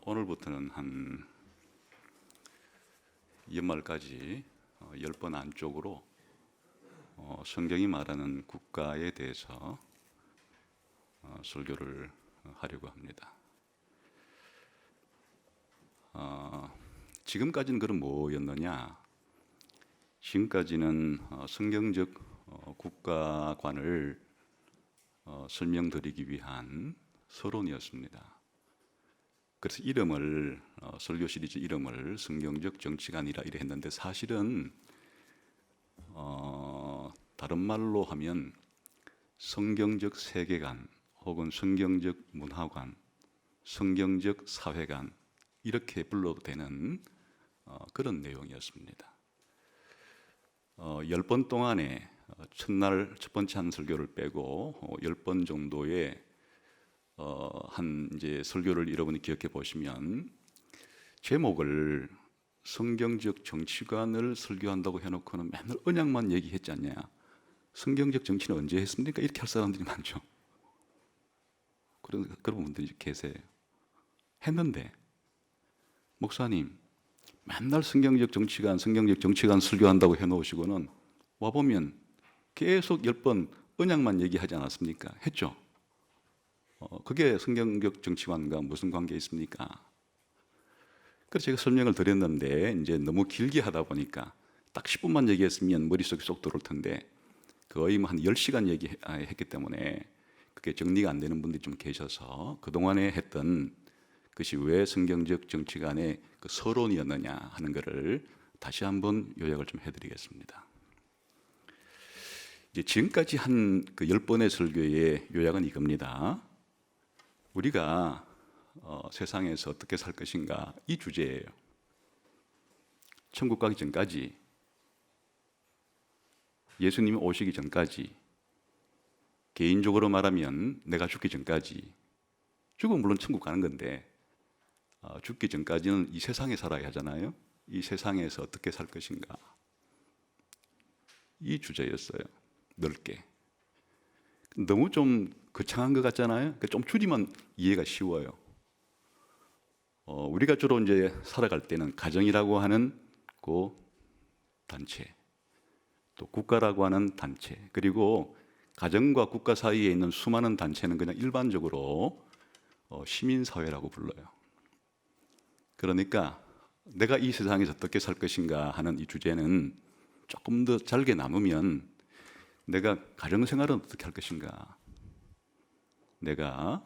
오늘부터는 한 연말까지 10번 안쪽으로 성경이 말하는 국가에 대해서 설교를 하려고 합니다. 지금까지는 그럼 뭐였느냐? 지금까지는 성경적 국가관을 설명드리기 위한 서론이었습니다. 그래서 이름을 설교 시리즈 이름을 성경적 정치관이라 이래 했는데 사실은 다른 말로 하면 성경적 세계관 혹은 성경적 문화관, 성경적 사회관 이렇게 불러도 되는 그런 내용이었습니다. 10번 동안에 첫날 첫 번째 한 설교를 빼고 10번 정도의 한 이제 설교를 여러분이 기억해 보시면 제목을 성경적 정치관을 설교한다고 해놓고는 맨날 언약만 얘기했지 않냐? 성경적 정치는 언제 했습니까? 이렇게 할 사람들이 많죠. 그런 분들이 계세요. 했는데 목사님 맨날 성경적 정치관 설교한다고 해놓으시고는 와보면 계속 10번 언약만 얘기하지 않았습니까? 했죠. 그게 성경적 정치관과 무슨 관계 있습니까? 그래서 제가 설명을 드렸는데 이제 너무 길게 하다 보니까 딱 10분만 얘기했으면 머릿속에 쏙 들어올 텐데 거의 한 10시간 얘기했기 때문에 그게 정리가 안 되는 분들이 좀 계셔서 그동안에 했던 것이 왜 성경적 정치관의 그 서론이었느냐 하는 것을 다시 한번 요약을 좀 해드리겠습니다. 이제 지금까지 한 그 10번의 설교의 요약은 이겁니다. 우리가 세상에서 어떻게 살 것인가 이 주제예요. 천국 가기 전까지, 예수님이 오시기 전까지, 개인적으로 말하면 내가 죽기 전까지, 죽으면 물론 천국 가는 건데 죽기 전까지는 이 세상에 살아야 하잖아요. 이 세상에서 어떻게 살 것인가 이 주제였어요. 넓게. 너무 좀 거창한 것 같잖아요. 좀 줄이면 이해가 쉬워요. 우리가 주로 이제 살아갈 때는 가정이라고 하는 그 단체, 또 국가라고 하는 단체, 그리고 가정과 국가 사이에 있는 수많은 단체는 그냥 일반적으로 시민사회라고 불러요. 그러니까 내가 이 세상에서 어떻게 살 것인가 하는 이 주제는 조금 더 잘게 나누면 내가 가정생활은 어떻게 할 것인가, 내가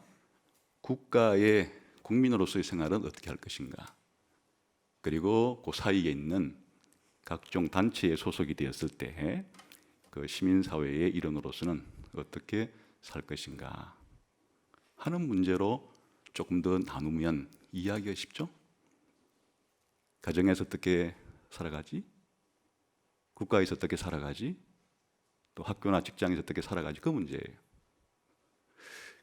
국가의 국민으로서의 생활은 어떻게 할 것인가, 그리고 그 사이에 있는 각종 단체에 소속이 되었을 때 그 시민사회의 일원으로서는 어떻게 살 것인가 하는 문제로 조금 더 나누면 이해하기가 쉽죠? 가정에서 어떻게 살아가지? 국가에서 어떻게 살아가지? 또 학교나 직장에서 어떻게 살아가지? 그 문제예요.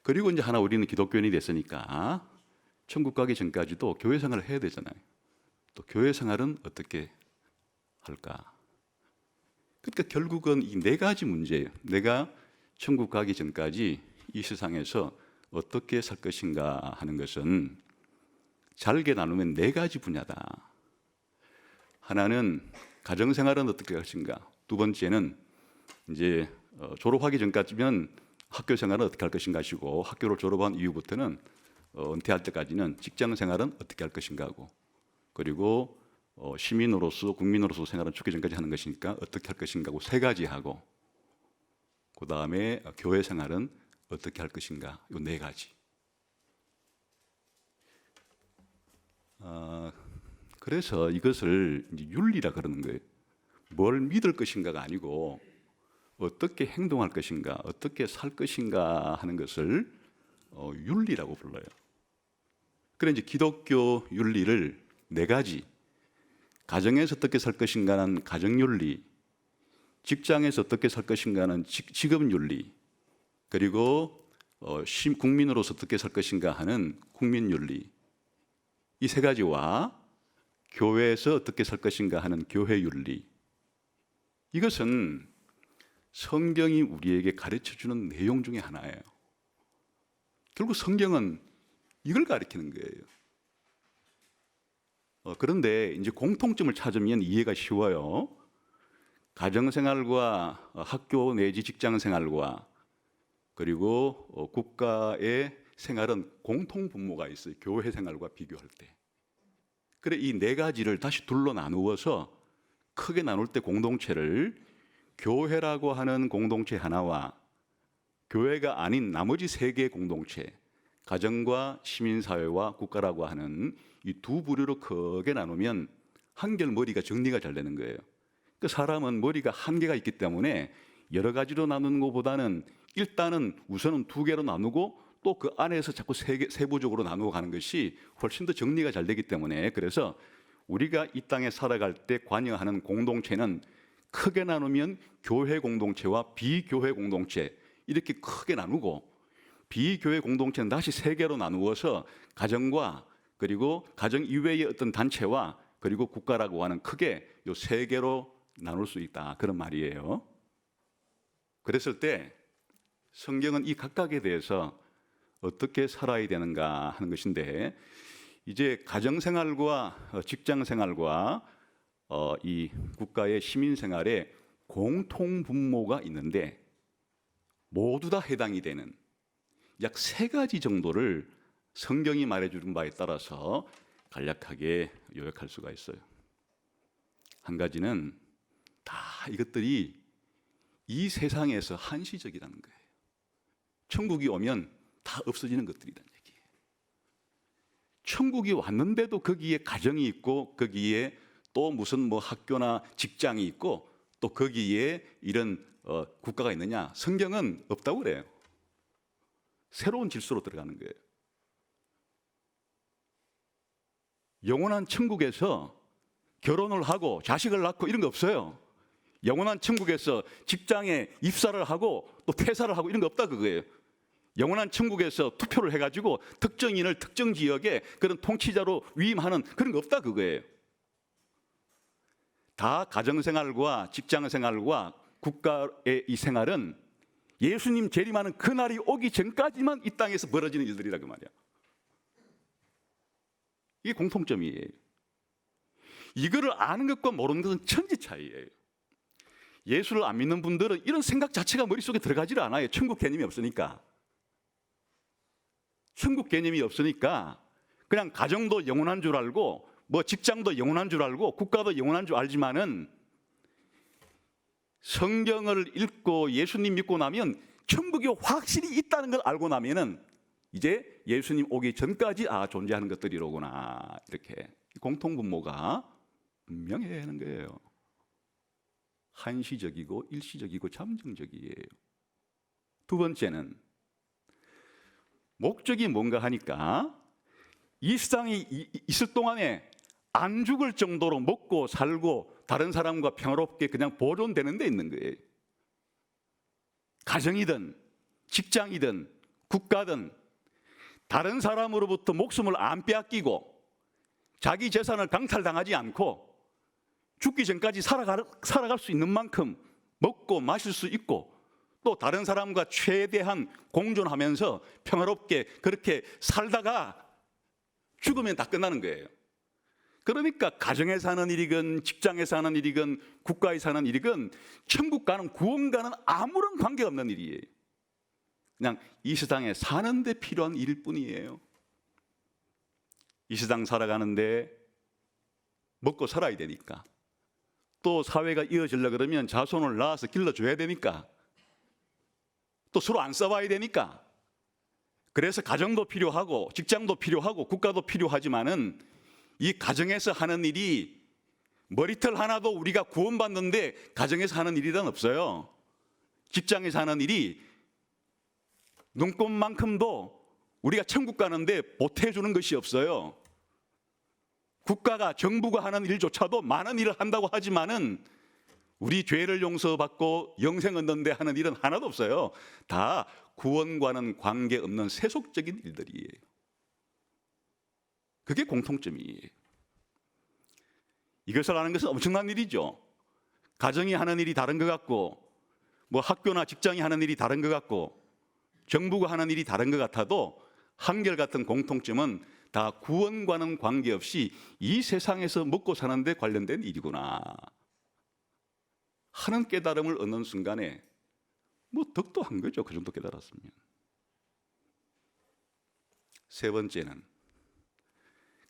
그리고 이제 하나 우리는 기독교인이 됐으니까 천국 가기 전까지도 교회 생활을 해야 되잖아요. 또 교회 생활은 어떻게 할까? 그러니까 결국은 이 네 가지 문제예요. 내가 천국 가기 전까지 이 세상에서 어떻게 살 것인가 하는 것은 잘게 나누면 네 가지 분야다. 하나는 가정생활은 어떻게 할 것인가. 두 번째는 이제 졸업하기 전까지면 학교 생활은 어떻게 할 것인가 하시고, 학교를 졸업한 이후부터는 은퇴할 때까지는 직장 생활은 어떻게 할 것인가 하고, 그리고 시민으로서 국민으로서 생활은 죽기 전까지 하는 것이니까 어떻게 할 것인가 하고 세 가지 하고, 그 다음에 교회 생활은 어떻게 할 것인가, 이 네 가지. 그래서 이것을 이제 윤리라 그러는 거예요. 뭘 믿을 것인가가 아니고 어떻게 행동할 것인가, 어떻게 살 것인가 하는 것을 윤리라고 불러요. 그래 이제 기독교 윤리를 네 가지, 가정에서 어떻게 살 것인가는 가정윤리, 직장에서 어떻게 살 것인가는 직업윤리, 그리고 국민으로서 어떻게 살 것인가 하는 국민윤리, 이 세 가지와 교회에서 어떻게 살 것인가 하는 교회윤리, 이것은 성경이 우리에게 가르쳐주는 내용 중에 하나예요. 결국 성경은 이걸 가르치는 거예요. 그런데 이제 공통점을 찾으면 이해가 쉬워요. 가정생활과 학교 내지 직장생활과 그리고 국가의 생활은 공통분모가 있어요. 교회 생활과 비교할 때. 그래 이 네 가지를 다시 둘로 나누어서 크게 나눌 때 공동체를 교회라고 하는 공동체 하나와 교회가 아닌 나머지 세 개의 공동체, 가정과 시민사회와 국가라고 하는 이 두 부류로 크게 나누면 한결 머리가 정리가 잘 되는 거예요. 그 사람은 머리가 한계가 있기 때문에 여러 가지로 나누는 것보다는 일단은 우선은 두 개로 나누고 또 그 안에서 자꾸 세부적으로 나누어 가는 것이 훨씬 더 정리가 잘 되기 때문에, 그래서 우리가 이 땅에 살아갈 때 관여하는 공동체는 크게 나누면 교회 공동체와 비교회 공동체 이렇게 크게 나누고, 비교회 공동체는 다시 세 개로 나누어서 가정과 그리고 가정 이외의 어떤 단체와 그리고 국가라고 하는 크게 이 세 개로 나눌 수 있다, 그런 말이에요. 그랬을 때 성경은 이 각각에 대해서 어떻게 살아야 되는가 하는 것인데, 이제 가정생활과 직장생활과 이 국가의 시민생활에 공통분모가 있는데 모두 다 해당이 되는 약 세 가지 정도를 성경이 말해주는 바에 따라서 간략하게 요약할 수가 있어요. 한 가지는 다 이것들이 이 세상에서 한시적이라는 거예요. 천국이 오면 다 없어지는 것들이란 얘기예요. 천국이 왔는데도 거기에 가정이 있고 거기에 또 무슨 뭐 학교나 직장이 있고 또 거기에 이런 국가가 있느냐? 성경은 없다고 그래요. 새로운 질서로 들어가는 거예요. 영원한 천국에서 결혼을 하고 자식을 낳고 이런 거 없어요. 영원한 천국에서 직장에 입사를 하고 또 퇴사를 하고 이런 거 없다 그거예요. 영원한 천국에서 투표를 해가지고 특정인을 특정 지역에 그런 통치자로 위임하는 그런 거 없다 그거예요. 다 가정생활과 직장생활과 국가의 이 생활은 예수님 재림하는 그날이 오기 전까지만 이 땅에서 벌어지는 일들이라고 말이야. 이게 공통점이에요. 이거를 아는 것과 모르는 것은 천지 차이예요. 예수를 안 믿는 분들은 이런 생각 자체가 머릿속에 들어가지를 않아요. 천국 개념이 없으니까. 천국 개념이 없으니까 그냥 가정도 영원한 줄 알고 뭐 직장도 영원한 줄 알고 국가도 영원한 줄 알지만은 성경을 읽고 예수님 믿고 나면 천국이 확실히 있다는 걸 알고 나면은 이제 예수님 오기 전까지 존재하는 것들이로구나, 이렇게 공통분모가 분명해야 하는 거예요. 한시적이고 일시적이고 잠정적이에요. 두 번째는 목적이 뭔가 하니까 이 세상에 있을 동안에 안 죽을 정도로 먹고 살고 다른 사람과 평화롭게 그냥 보존되는 데 있는 거예요. 가정이든 직장이든 국가든 다른 사람으로부터 목숨을 안 빼앗기고 자기 재산을 강탈당하지 않고 죽기 전까지 살아갈 수 있는 만큼 먹고 마실 수 있고 또 다른 사람과 최대한 공존하면서 평화롭게 그렇게 살다가 죽으면 다 끝나는 거예요. 그러니까 가정에 사는 일이건 직장에 사는 일이건 국가에 사는 일이건 천국과는 구원과는 아무런 관계가 없는 일이에요. 그냥 이 세상에 사는 데 필요한 일일 뿐이에요. 이 세상 살아가는데 먹고 살아야 되니까, 또 사회가 이어지려고 그러면 자손을 낳아서 길러줘야 되니까, 또 서로 안 싸워야 되니까, 그래서 가정도 필요하고 직장도 필요하고 국가도 필요하지만은 이 가정에서 하는 일이 머리털 하나도 우리가 구원받는데 가정에서 하는 일이란 없어요. 직장에서 하는 일이 눈곱만큼도 우리가 천국 가는데 보태주는 것이 없어요. 국가가 정부가 하는 일조차도 많은 일을 한다고 하지만은 우리 죄를 용서받고 영생 얻는데 하는 일은 하나도 없어요. 다 구원과는 관계없는 세속적인 일들이에요. 그게 공통점이에요. 이것을 아는 것은 엄청난 일이죠. 가정이 하는 일이 다른 것 같고 뭐 학교나 직장이 하는 일이 다른 것 같고 정부가 하는 일이 다른 것 같아도 한결같은 공통점은 다 구원과는 관계없이 이 세상에서 먹고 사는 데 관련된 일이구나 하는 깨달음을 얻는 순간에 뭐 덕도 한 거죠. 그 정도 깨달았으면. 세 번째는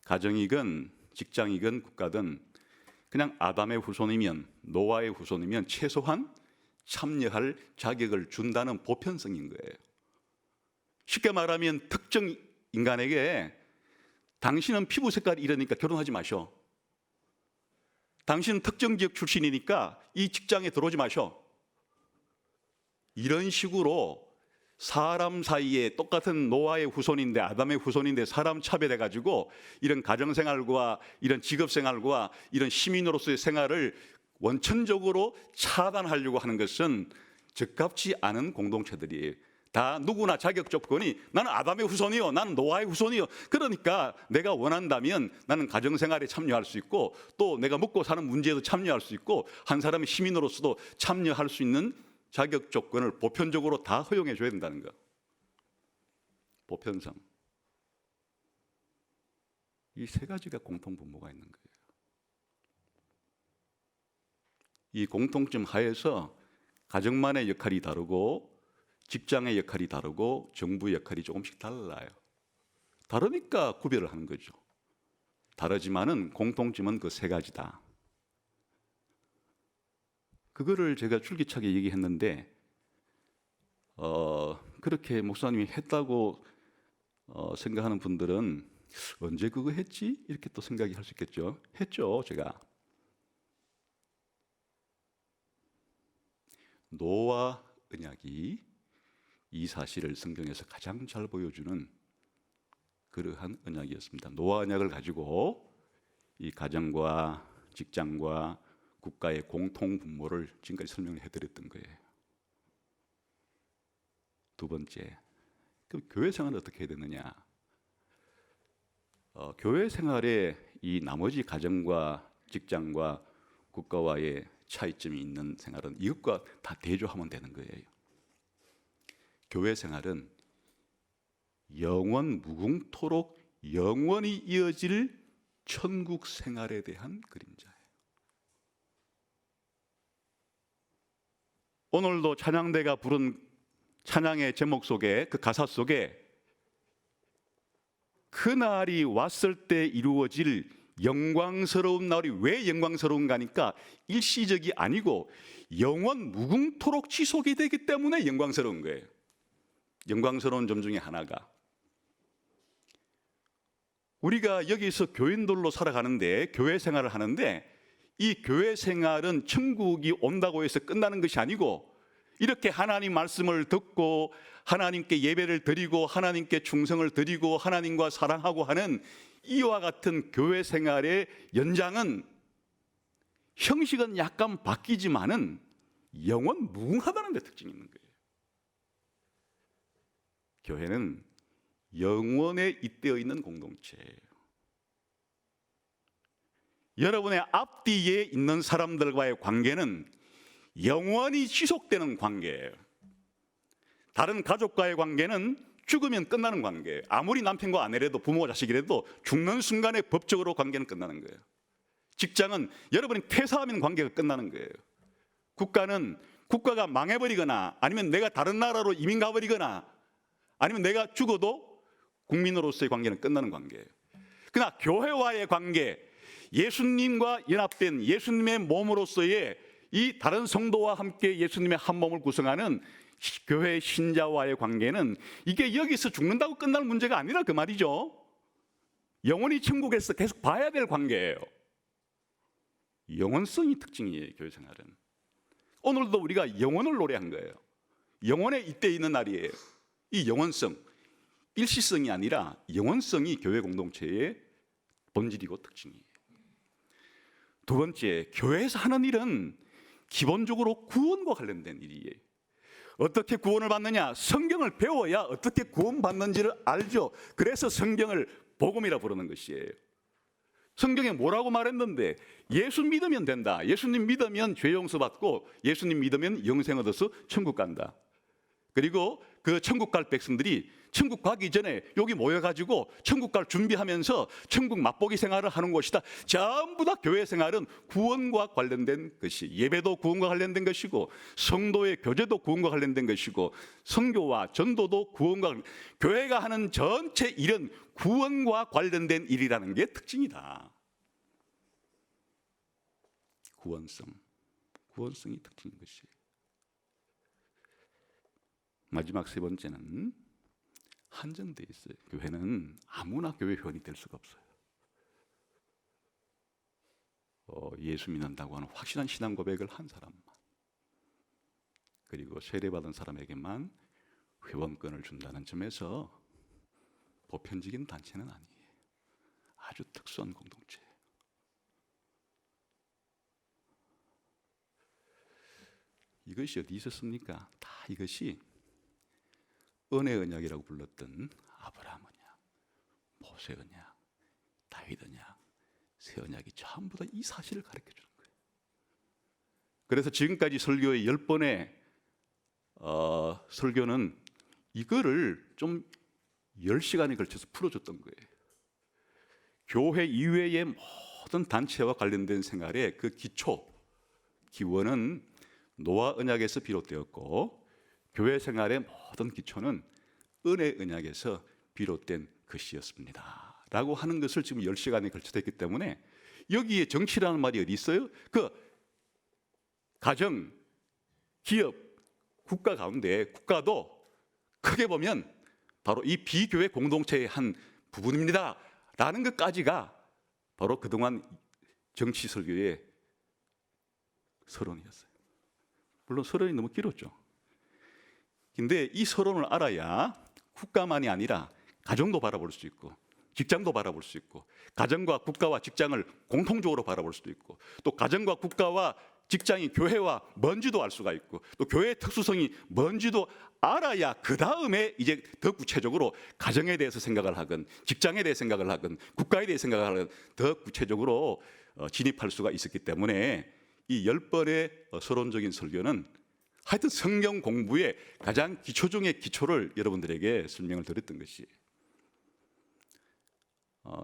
가정이건 직장이건 국가든 그냥 아담의 후손이면, 노아의 후손이면 최소한 참여할 자격을 준다는 보편성인 거예요. 쉽게 말하면 특정 인간에게 당신은 피부 색깔이 이러니까 결혼하지 마셔. 당신은 특정 지역 출신이니까 이 직장에 들어오지 마셔. 이런 식으로 사람 사이에 똑같은 노아의 후손인데, 아담의 후손인데 사람 차별해가지고 이런 가정생활과 이런 직업생활과 이런 시민으로서의 생활을 원천적으로 차단하려고 하는 것은 적합치 않은 공동체들이에요. 다 누구나 자격 조건이 나는 아담의 후손이요, 나는 노아의 후손이요. 그러니까 내가 원한다면 나는 가정생활에 참여할 수 있고 또 내가 먹고 사는 문제에도 참여할 수 있고 한 사람의 시민으로서도 참여할 수 있는 자격 조건을 보편적으로 다 허용해 줘야 된다는 거. 보편성. 이 세 가지가 공통 분모가 있는 거예요. 이 공통점 하에서 가정만의 역할이 다르고 직장의 역할이 다르고 정부의 역할이 조금씩 달라요. 다르니까 구별을 하는 거죠. 다르지만은 공통점은 그 세 가지다. 그거를 제가 줄기차게 얘기했는데 그렇게 목사님이 했다고 생각하는 분들은 언제 그거 했지? 이렇게 또 생각이 할 수 있겠죠. 했죠, 제가. 노아 언약이 이 사실을 성경에서 가장 잘 보여주는 그러한 언약이었습니다. 노아 언약을 가지고 이 가정과 직장과 국가의 공통 분모를 지금까지 설명을 해드렸던 거예요. 두 번째, 그럼 교회 생활은 어떻게 해야 되느냐? 교회 생활에 이 나머지 가정과 직장과 국가와의 차이점이 있는 생활은 이것과 다 대조하면 되는 거예요. 교회 생활은 영원 무궁토록 영원히 이어질 천국 생활에 대한 그림자예요. 오늘도 찬양대가 부른 찬양의 제목 속에, 그 가사 속에 그 날이 왔을 때 이루어질 영광스러운 날이 왜 영광스러운가 하니까 일시적이 아니고 영원 무궁토록 지속이 되기 때문에 영광스러운 거예요. 영광스러운 점 중에 하나가 우리가 여기서 교인들로 살아가는데, 교회 생활을 하는데 이 교회 생활은 천국이 온다고 해서 끝나는 것이 아니고 이렇게 하나님 말씀을 듣고 하나님께 예배를 드리고 하나님께 충성을 드리고 하나님과 사랑하고 하는 이와 같은 교회 생활의 연장은 형식은 약간 바뀌지만은 영원 무궁하다는 데 특징이 있는 거예요. 교회는 영원에 잇대어 있는 공동체예요. 여러분의 앞뒤에 있는 사람들과의 관계는 영원히 지속되는 관계예요. 다른 가족과의 관계는 죽으면 끝나는 관계예요. 아무리 남편과 아내라도 부모와 자식이라도 죽는 순간에 법적으로 관계는 끝나는 거예요. 직장은 여러분이 퇴사하면 관계가 끝나는 거예요. 국가가 망해버리거나 아니면 내가 다른 나라로 이민 가버리거나 아니면 내가 죽어도 국민으로서의 관계는 끝나는 관계예요. 그러나 교회와의 관계, 예수님과 연합된 예수님의 몸으로서의 이 다른 성도와 함께 예수님의 한 몸을 구성하는 교회 신자와의 관계는 이게 여기서 죽는다고 끝날 문제가 아니라 그 말이죠. 영원히 천국에서 계속 봐야 될 관계예요. 영원성이 특징이에요, 교회 생활은. 오늘도 우리가 영원을 노래한 거예요. 영원에 잇대 있는 날이에요. 이 영원성, 일시성이 아니라 영원성이 교회 공동체의 본질이고 특징이에요. 두 번째, 교회에서 하는 일은 기본적으로 구원과 관련된 일이에요. 어떻게 구원을 받느냐? 성경을 배워야 어떻게 구원받는지를 알죠. 그래서 성경을 복음이라 부르는 것이에요. 성경에 뭐라고 말했는데 예수 믿으면 된다. 예수님 믿으면 죄 용서받고 예수님 믿으면 영생 얻어서 천국 간다. 그리고 그 천국 갈 백성들이 천국 가기 전에 여기 모여가지고 천국 갈 준비하면서 천국 맛보기 생활을 하는 것이다. 전부 다 교회 생활은 구원과 관련된 것이, 예배도 구원과 관련된 것이고, 성도의 교제도 구원과 관련된 것이고, 선교와 전도도 구원과, 교회가 하는 전체 일은 구원과 관련된 일이라는 게 특징이다. 구원성이 특징인 것이. 마지막 세 번째는 한정되어 있어요. 교회는 아무나 교회 회원이 될 수가 없어요. 예수 믿는다고 하는 확실한 신앙 고백을 한 사람만, 그리고 세례받은 사람에게만 회원권을 준다는 점에서 보편적인 단체는 아니에요. 아주 특수한 공동체예요. 이것이 어디 있었습니까? 다 이것이 은혜 언약이라고 불렀던 아브라함 언약, 모세 언약, 다윗 언약, 새 언약이 전부 다 이 사실을 가르쳐 주는 거예요. 그래서 지금까지 설교의 10번의 설교는 이거를 좀 10시간에 걸쳐서 풀어줬던 거예요. 교회 이외의 모든 단체와 관련된 생활의 그 기원은 노아 언약에서 비롯되었고, 교회 생활의 모든 기초는 은혜 언약에서 비롯된 것이었습니다 라고 하는 것을 지금 10시간에 걸쳐서 했기 때문에, 여기에 정치라는 말이 어디 있어요? 그 가정, 기업, 국가 가운데, 국가도 크게 보면 바로 이 비교회 공동체의 한 부분입니다 라는 것까지가 바로 그동안 정치 설교의 서론이었어요. 물론 서론이 너무 길었죠. 근데 이 서론을 알아야 국가만이 아니라 가정도 바라볼 수 있고, 직장도 바라볼 수 있고, 가정과 국가와 직장을 공통적으로 바라볼 수도 있고, 또 가정과 국가와 직장이 교회와 뭔지도 알 수가 있고, 또 교회의 특수성이 뭔지도 알아야 그 다음에 이제 더 구체적으로 가정에 대해서 생각을 하건, 직장에 대해 생각을 하건, 국가에 대해 생각을 하건 더 구체적으로 진입할 수가 있었기 때문에 이 10번의 서론적인 설교는 하여튼 성경 공부의 가장 기초 중의 기초를 여러분들에게 설명을 드렸던 것이,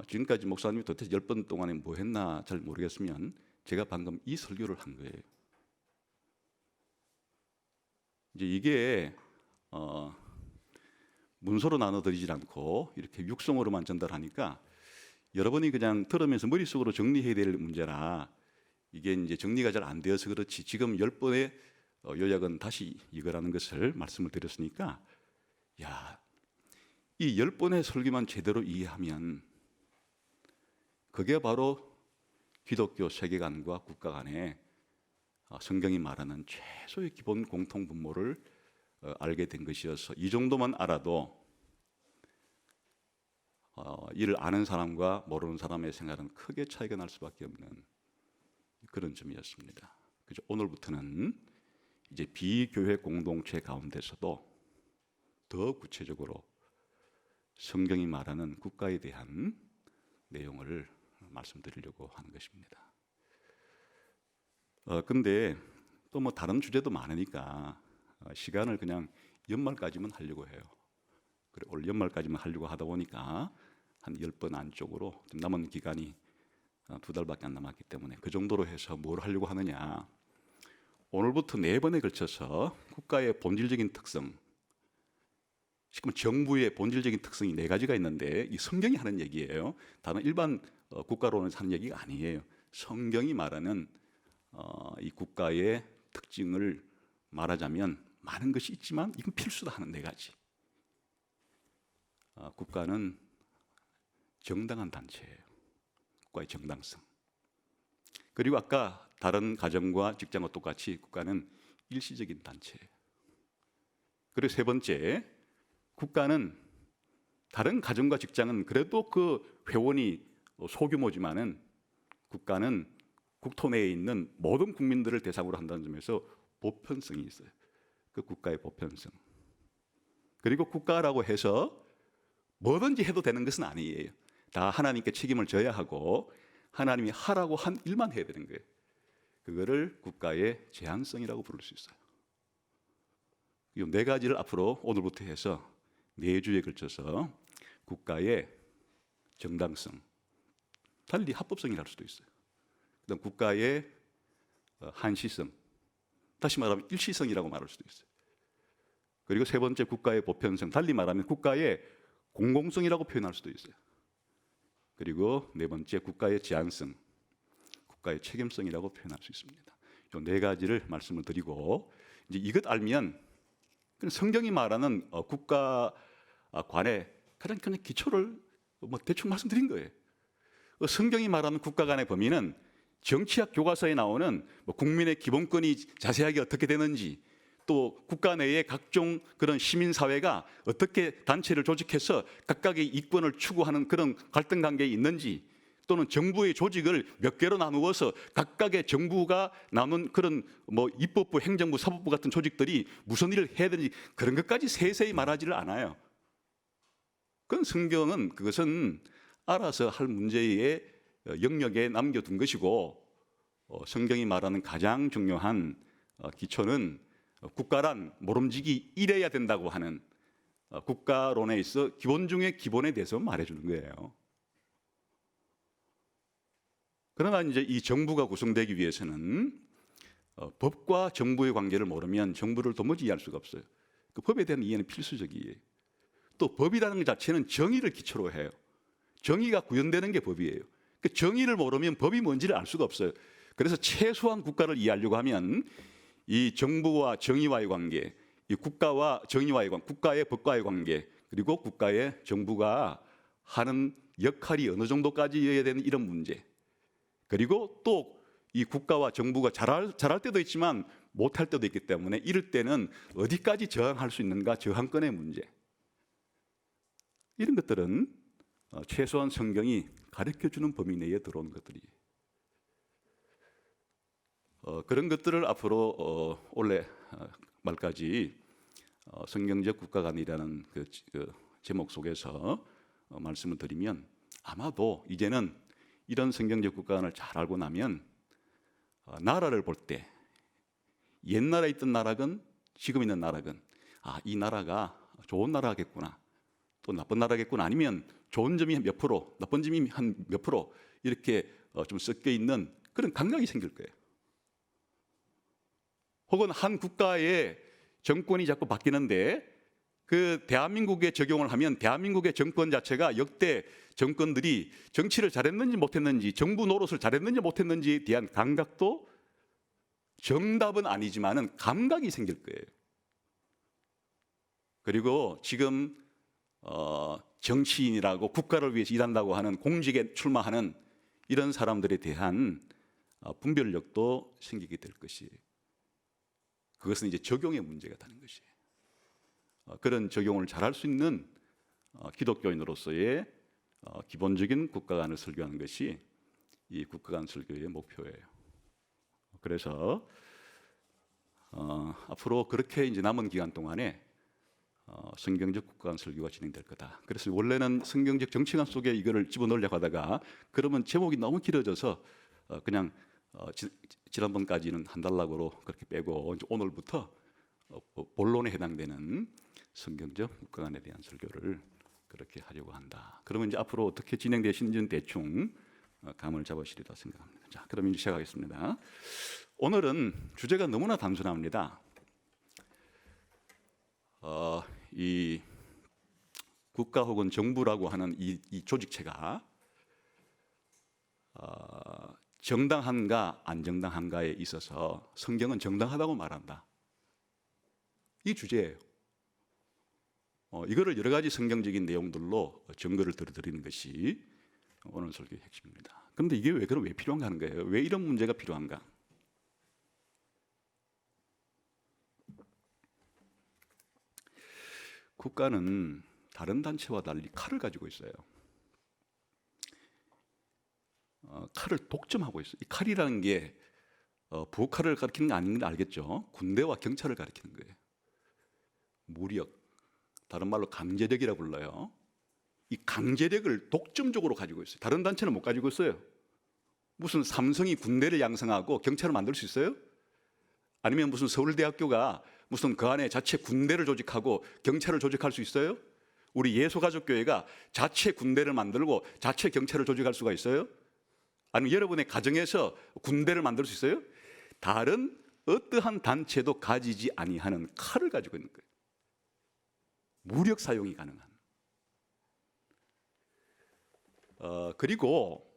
지금까지 목사님이 도대체 10번 동안에 뭐 했나 잘 모르겠으면 제가 방금 이 설교를 한 거예요. 이제 이게 문서로 나눠드리지 않고 이렇게 육성으로만 전달하니까 여러분이 그냥 들으면서 머릿속으로 정리해야 될 문제라 이게 이제 정리가 잘 안 되어서 그렇지, 지금 10번의 요약은 다시 이거라는 것을 말씀을 드렸으니까, 이 10번의 설교만 제대로 이해하면 그게 바로 기독교 세계관과 국가 간의 성경이 말하는 최소의 기본 공통 분모를 알게 된 것이어서, 이 정도만 알아도 이를 아는 사람과 모르는 사람의 생활은 크게 차이가 날 수밖에 없는 그런 점이었습니다. 그래서 오늘부터는 이제 비교회 공동체 가운데서도 더 구체적으로 성경이 말하는 국가에 대한 내용을 말씀드리려고 하는 것입니다. 근데 또 뭐 다른 주제도 많으니까 시간을 그냥 연말까지만 하려고 해요. 그래, 올 연말까지만 하려고 하다 보니까 한 10번 안쪽으로 남은 기간이 2달밖에 안 남았기 때문에 그 정도로 해서 뭘 하려고 하느냐, 오늘부터 4번에 걸쳐서 국가의 본질적인 특성, 지금 정부의 본질적인 특성이 4가지가 있는데 이 성경이 하는 얘기예요. 다른 일반 국가론에서 하는 얘기가 아니에요. 성경이 말하는 이 국가의 특징을 말하자면 많은 것이 있지만 이건 필수다 하는 4가지. 국가는 정당한 단체예요. 국가의 정당성. 그리고 아까 다른 가정과 직장과 똑같이 국가는 일시적인 단체예요. 그리고 세 번째, 국가는 다른 가정과 직장은 그래도 그 회원이 소규모지만은 국가는 국토 내에 있는 모든 국민들을 대상으로 한다는 점에서 보편성이 있어요. 그 국가의 보편성. 그리고 국가라고 해서 뭐든지 해도 되는 것은 아니에요. 다 하나님께 책임을 져야 하고 하나님이 하라고 한 일만 해야 되는 거예요. 그거를 국가의 제한성이라고 부를 수 있어요. 이 네 가지를 앞으로 오늘부터 해서 4주에 걸쳐서 국가의 정당성, 달리 합법성이랄 수도 있어요. 그다음 국가의 한시성, 다시 말하면 일시성이라고 말할 수도 있어요. 그리고 세 번째 국가의 보편성, 달리 말하면 국가의 공공성이라고 표현할 수도 있어요. 그리고 네 번째 국가의 제한성, 국가의 책임성이라고 표현할 수 있습니다. 이 네 가지를 말씀을 드리고, 이제 이것 알면 성경이 말하는 국가관의 가장 큰 기초를 대충 말씀드린 거예요. 성경이 말하는 국가 간의 범위는 정치학 교과서에 나오는 국민의 기본권이 자세하게 어떻게 되는지, 또 국가 내에 각종 그런 시민사회가 어떻게 단체를 조직해서 각각의 이권을 추구하는 그런 갈등 관계에 있는지, 또는 정부의 조직을 몇 개로 나누어서 각각의 정부가 나눈 그런 입법부, 행정부, 사법부 같은 조직들이 무슨 일을 해야 되는지 그런 것까지 세세히 말하지를 않아요. 그건 성경은 그것은 알아서 할 문제의 영역에 남겨둔 것이고, 성경이 말하는 가장 중요한 기초는 국가란 모름지기 이래야 된다고 하는 국가론에 있어 기본 중에 기본에 대해서 말해주는 거예요. 그러나 이제 이 정부가 구성되기 위해서는 법과 정부의 관계를 모르면 정부를 도무지 이해할 수가 없어요. 그 법에 대한 이해는 필수적이에요. 또 법이라는 것 자체는 정의를 기초로 해요. 정의가 구현되는 게 법이에요. 그 정의를 모르면 법이 뭔지를 알 수가 없어요. 그래서 최소한 국가를 이해하려고 하면 이 정부와 정의와의 관계, 이 국가와 정의와의 관계, 국가의 법과의 관계, 그리고 국가의 정부가 하는 역할이 어느 정도까지여야 되는 이런 문제, 그리고 또 이 국가와 정부가 잘할 때도 있지만 못할 때도 있기 때문에 이럴 때는 어디까지 저항할 수 있는가, 저항권의 문제, 이런 것들은 최소한 성경이 가르쳐주는 범위 내에 들어오는 것들이에요. 그런 것들을 앞으로 올해 말까지 성경적 국가관이라는 그 제목 속에서 말씀을 드리면, 아마도 이제는 이런 성경적 국가관을 잘 알고 나면 나라를 볼 때 옛날에 있던 나라건 지금 있는 나라건, 이 나라가 좋은 나라겠구나, 또 나쁜 나라겠구나, 아니면 좋은 점이 몇 프로, 나쁜 점이 한 몇 프로 이렇게 좀 섞여 있는 그런 감각이 생길 거예요. 혹은 한 국가의 정권이 자꾸 바뀌는데 그 대한민국에 적용을 하면 대한민국의 정권 자체가 역대 정권들이 정치를 잘했는지 못했는지, 정부 노릇을 잘했는지 못했는지에 대한 감각도, 정답은 아니지만은 감각이 생길 거예요. 그리고 지금 정치인이라고 국가를 위해서 일한다고 하는 공직에 출마하는 이런 사람들에 대한 분별력도 생기게 될 것이에요. 그것은 이제 적용의 문제가 되는 것이에요. 그런 적용을 잘할 수 있는 기독교인으로서의 기본적인 국가관을 설교하는 것이 이 국가관 설교의 목표예요. 그래서 앞으로 그렇게 이제 남은 기간 동안에 성경적 국가관 설교가 진행될 거다. 그래서 원래는 성경적 정치관 속에 이거를 집어넣으려고 하다가 그러면 제목이 너무 길어져서 그냥 지난번까지는 한 달락으로 그렇게 빼고, 이제 오늘부터 본론에 해당되는 성경적 국가관에 대한 설교를 그렇게 하려고 한다. 그러면 이제 앞으로 어떻게 진행되시는지는 대충 감을 잡으시리라 생각합니다. 자, 그럼 이제 시작하겠습니다. 오늘은 주제가 너무나 단순합니다. 이 국가 혹은 정부라고 하는 이 조직체가 정당한가 안 정당한가에 있어서 성경은 정당하다고 말한다. 이 주제예요. 이거를 여러 가지 성경적인 내용들로 증거를 들어드리는 것이 오늘 설교의 핵심입니다. 그런데 이게 왜 필요한가 하는 거예요. 왜 이런 문제가 필요한가? 국가는 다른 단체와 달리 칼을 가지고 있어요. 칼을 독점하고 있어요. 이 칼이라는 게 부엌칼을 가리키는 게 아닌 걸 알겠죠? 군대와 경찰을 가리키는 거예요. 무력, 다른 말로 강제력이라고 불러요. 이 강제력을 독점적으로 가지고 있어요. 다른 단체는 못 가지고 있어요. 무슨 삼성이 군대를 양성하고 경찰을 만들 수 있어요? 아니면 무슨 서울대학교가 무슨 그 안에 자체 군대를 조직하고 경찰을 조직할 수 있어요? 우리 예수가족교회가 자체 군대를 만들고 자체 경찰을 조직할 수가 있어요? 아니면 여러분의 가정에서 군대를 만들 수 있어요? 다른 어떠한 단체도 가지지 아니하는 칼을 가지고 있는 거예요. 무력 사용이 가능한. 그리고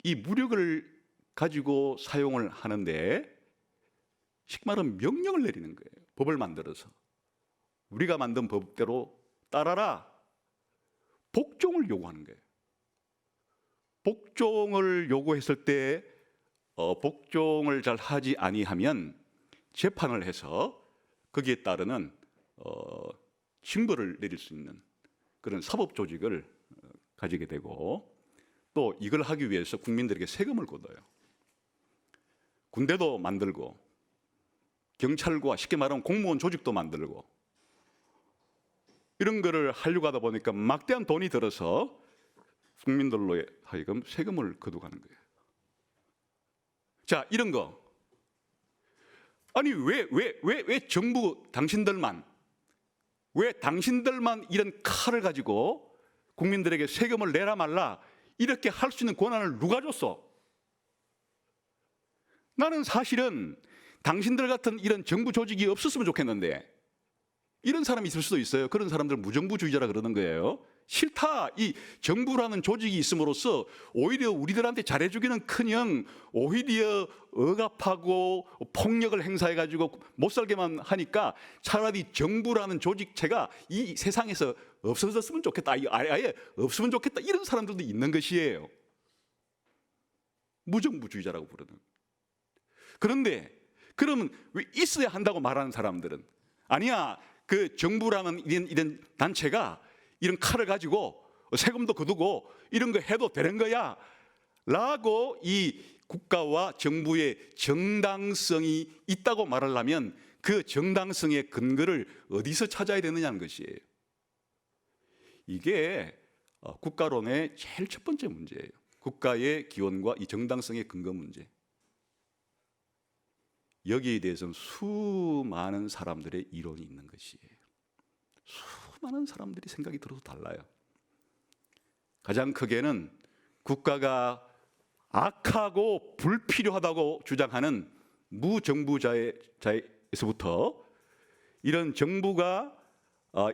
이 무력을 가지고 사용을 하는데 쉽게 말하면 명령을 내리는 거예요. 법을 만들어서 우리가 만든 법대로 따라라. 복종을 요구하는 거예요. 복종을 요구했을 때 복종을 잘 하지 아니하면 재판을 해서 거기에 따르는 징벌을 내릴 수 있는 그런 사법 조직을 가지게 되고, 또 이걸 하기 위해서 국민들에게 세금을 걷어요. 군대도 만들고 경찰과 쉽게 말하면 공무원 조직도 만들고 이런 거를 하려고 하다 보니까 막대한 돈이 들어서 국민들로 하여금 세금을 거둬가는 거예요. 자, 이런 거. 아니 왜 정부 당신들만 이런 칼을 가지고 국민들에게 세금을 내라 말라 이렇게 할 수 있는 권한을 누가 줬어? 나는 사실은 당신들 같은 이런 정부 조직이 없었으면 좋겠는데, 이런 사람이 있을 수도 있어요. 그런 사람들 무정부주의자라 그러는 거예요. 싫다. 이 정부라는 조직이 있음으로써 오히려 우리들한테 잘해주기는커녕 오히려 억압하고 폭력을 행사해가지고 못 살게만 하니까 차라리 정부라는 조직체가 이 세상에서 없어졌으면 좋겠다. 아예 없으면 좋겠다. 이런 사람들도 있는 것이에요. 무정부주의자라고 부르는. 그런데 그러면 왜 있어야 한다고 말하는 사람들은 아니야. 그 정부라는 이런 단체가 이런 칼을 가지고 세금도 거두고 이런 거 해도 되는 거야 라고 이 국가와 정부의 정당성이 있다고 말하려면 그 정당성의 근거를 어디서 찾아야 되느냐는 것이에요. 이게 국가론의 제일 첫 번째 문제예요. 국가의 기원과 이 정당성의 근거 문제. 여기에 대해서는 수많은 사람들의 이론이 있는 것이에요. 수많은 사람들이 생각이 들어도 달라요. 가장 크게는 국가가 악하고 불필요하다고 주장하는 무정부자에서부터 이런 정부가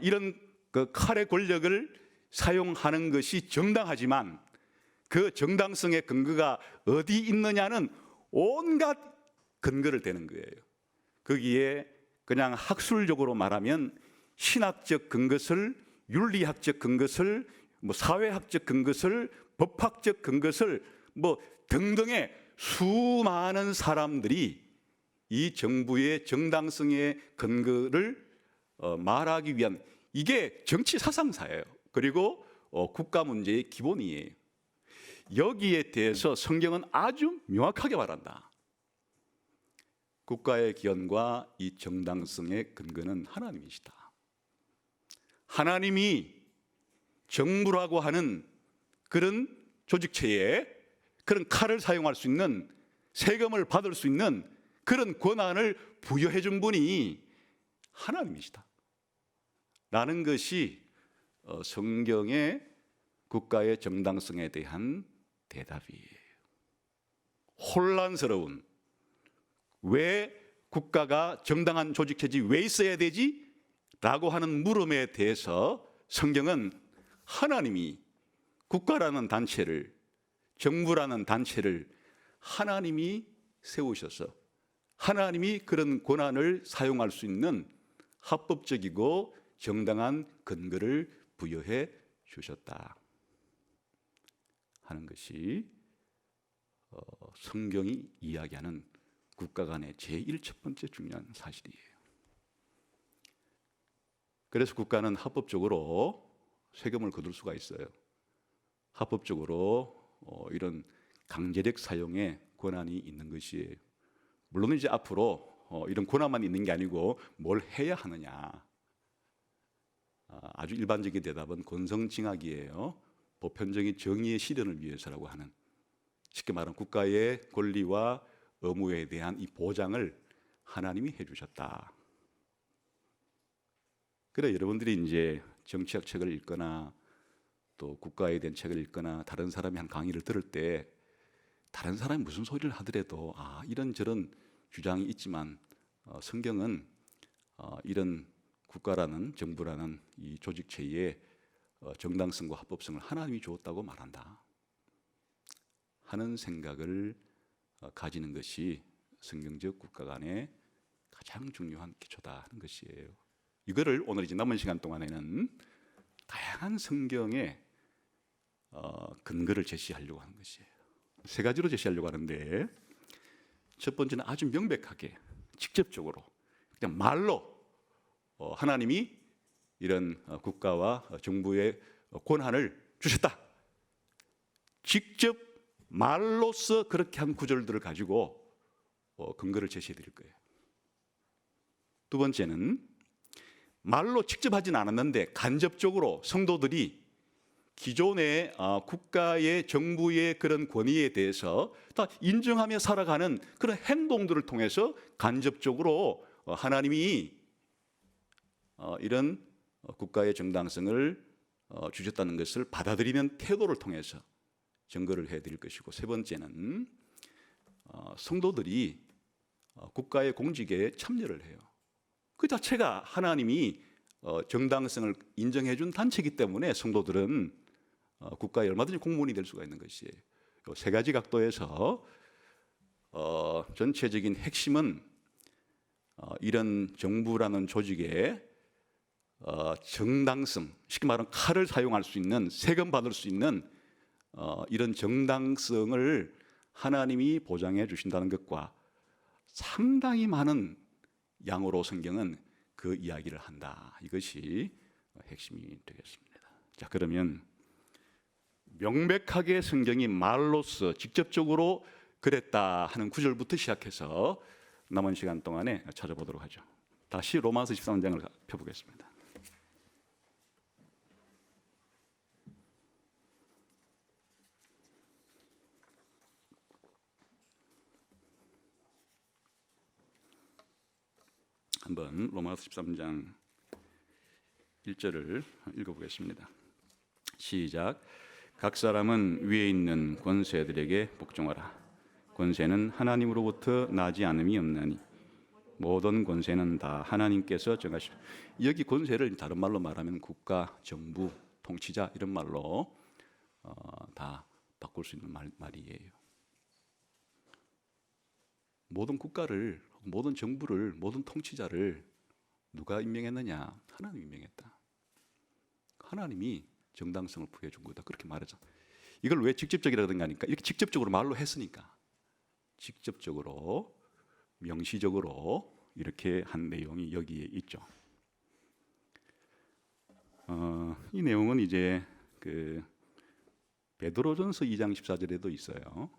이런 그 칼의 권력을 사용하는 것이 정당하지만 그 정당성의 근거가 어디 있느냐는 온갖 근거를 대는 거예요. 거기에 그냥 학술적으로 말하면 신학적 근거를, 윤리학적 근거를, 사회학적 근거를, 법학적 근거를 등등의 수많은 사람들이 이 정부의 정당성의 근거를 말하기 위한, 이게 정치 사상사예요. 그리고 국가 문제의 기본이에요. 여기에 대해서 성경은 아주 명확하게 말한다. 국가의 기원과 이 정당성의 근거는 하나님이시다. 하나님이 정부라고 하는 그런 조직체에 그런 칼을 사용할 수 있는, 세금을 받을 수 있는 그런 권한을 부여해 준 분이 하나님이시다 라는 것이 성경의 국가의 정당성에 대한 대답이에요. 혼란스러운, 왜 국가가 정당한 조직체지 왜 있어야 되지? 라고 하는 물음에 대해서 성경은 하나님이 국가라는 단체를, 정부라는 단체를 하나님이 세우셔서 하나님이 그런 권한을 사용할 수 있는 합법적이고 정당한 근거를 부여해 주셨다 하는 것이 성경이 이야기하는 국가 간의 제일 첫 번째 중요한 사실이에요. 그래서 국가는 합법적으로 세금을 거둘 수가 있어요. 합법적으로 이런 강제력 사용의 권한이 있는 것이에요. 물론 이제 앞으로 이런 권한만 있는 게 아니고 뭘 해야 하느냐. 아주 일반적인 대답은 권성징악이에요. 보편적인 정의의 실현을 위해서라고 하는, 쉽게 말하면 국가의 권리와 의무에 대한 이 보장을 하나님이 해주셨다. 그래 여러분들이 이제 정치학 책을 읽거나 또 국가에 대한 책을 읽거나 다른 사람이 한 강의를 들을 때 다른 사람이 무슨 소리를 하더라도 이런저런 주장이 있지만 성경은 이런 국가라는 정부라는 이 조직체의 정당성과 합법성을 하나님이 주었다고 말한다 하는 생각을 가지는 것이 성경적 국가 간의 가장 중요한 기초다 하는 것이에요. 이거를 오늘 이제 남은 시간 동안에는 다양한 성경의 근거를 제시하려고 하는 것이에요. 세 가지로 제시하려고 하는데, 첫 번째는 아주 명백하게 직접적으로 그냥 말로 하나님이 이런 국가와 정부의 권한을 주셨다. 직접 말로써 그렇게 한 구절들을 가지고 근거를 제시해 드릴 거예요. 두 번째는 말로 직접 하진 않았는데 간접적으로 성도들이 기존의 국가의 정부의 그런 권위에 대해서 다 인정하며 살아가는 그런 행동들을 통해서 간접적으로 하나님이 이런 국가의 정당성을 주셨다는 것을 받아들이는 태도를 통해서 증거를 해드릴 것이고, 세 번째는 성도들이 국가의 공직에 참여를 해요. 그 자체가 하나님이 정당성을 인정해 준 단체이기 때문에 성도들은 국가에 얼마든지 공무원이 될 수가 있는 것이에요. 세 가지 각도에서 전체적인 핵심은 이런 정부라는 조직의 정당성, 쉽게 말하면 칼을 사용할 수 있는, 세금 받을 수 있는 이런 정당성을 하나님이 보장해 주신다는 것과 상당히 많은 양으로 성경은 그 이야기를 한다. 이것이 핵심이 되겠습니다. 자, 그러면 명백하게 성경이 말로써 직접적으로 그랬다 하는 구절부터 시작해서 남은 시간 동안에 찾아보도록 하죠. 다시 로마서 13장을 펴보겠습니다. 한번 로마서 13장 1절을 읽어보겠습니다. 시작. 각 사람은 위에 있는 권세들에게 복종하라. 권세는 하나님으로부터 나지 않음이 없나니 모든 권세는 다 하나님께서 정하시오. 여기 권세를 다른 말로 말하면 국가, 정부, 통치자 이런 말로 다 바꿀 수 있는 말이에요. 모든 국가를, 모든 정부를, 모든 통치자를 누가 임명했느냐? 하나님이 임명했다. 하나님이 정당성을 부여준 거다. 그렇게 말하죠. 이걸 왜 직접적이라든가 하니까 이렇게 직접적으로 말로 했으니까 직접적으로 명시적으로 이렇게 한 내용이 여기에 있죠. 이 내용은 이제 그 베드로전서 2장 14절에도 있어요.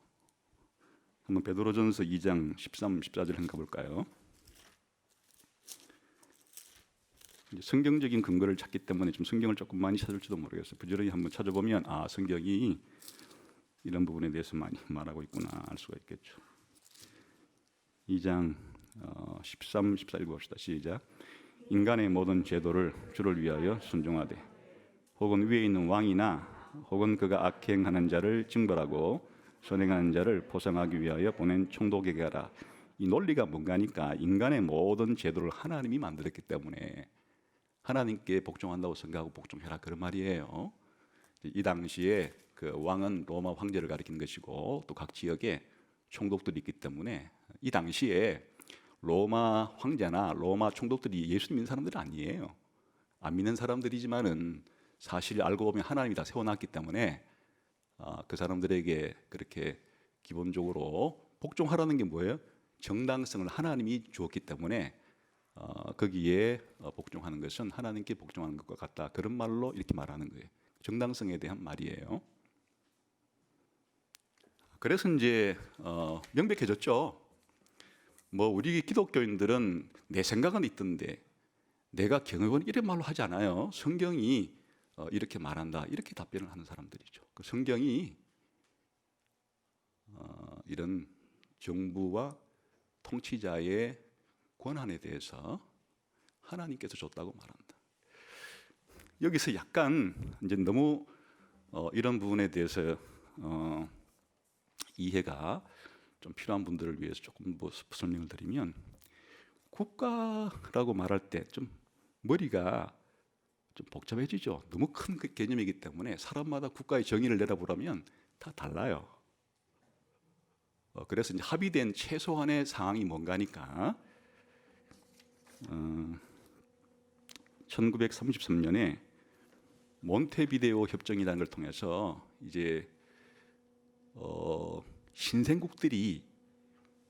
한번 베드로전서 2장 13, 14절 한번 가볼까요? 성경적인 근거를 찾기 때문에 좀 성경을 조금 많이 찾을지도 모르겠어요. 부지런히 한번 찾아보면 성경이 이런 부분에 대해서 많이 말하고 있구나 알 수가 있겠죠. 2장 13, 14 읽어봅시다. 시작. 인간의 모든 제도를 주를 위하여 순종하되 혹은 위에 있는 왕이나 혹은 그가 악행하는 자를 징벌하고 선행하는 자를 보상하기 위하여 보낸 총독에게 하라. 이 논리가 뭔가 하니까 인간의 모든 제도를 하나님이 만들었기 때문에 하나님께 복종한다고 생각하고 복종해라 그런 말이에요. 이 당시에 그 왕은 로마 황제를 가리키는 것이고 또 각 지역에 총독들이 있기 때문에 이 당시에 로마 황제나 로마 총독들이 예수 믿는 사람들이 아니에요. 안 믿는 사람들이지만은 사실 알고 보면 하나님이 다 세워놨기 때문에 그 사람들에게 그렇게 기본적으로 복종하라는 게 뭐예요? 정당성을 하나님이 주었기 때문에 거기에 복종하는 것은 하나님께 복종하는 것과 같다. 그런 말로 이렇게 말하는 거예요. 정당성에 대한 말이에요. 그래서 이제 명백해졌죠. 뭐 우리 기독교인들은 내 생각은 있던데 내가 경험은 이런 말로 하지 않아요. 성경이 이렇게 말한다. 이렇게 답변을 하는 사람들이죠. 그 성경이 이런 정부와 통치자의 권한에 대해서 하나님께서 줬다고 말한다. 여기서 약간 이제 너무 이런 부분에 대해서 이해가 좀 필요한 분들을 위해서 조금 뭐 설명을 드리면, 국가라고 말할 때 좀 머리가 좀 복잡해지죠. 너무 큰 그 개념이기 때문에 사람마다 국가의 정의를 내다보려면 다 달라요. 그래서 이제 합의된 최소한의 상황이 뭔가니까 1933년에 몬테비데오 협정이라는 걸 통해서 이제 신생국들이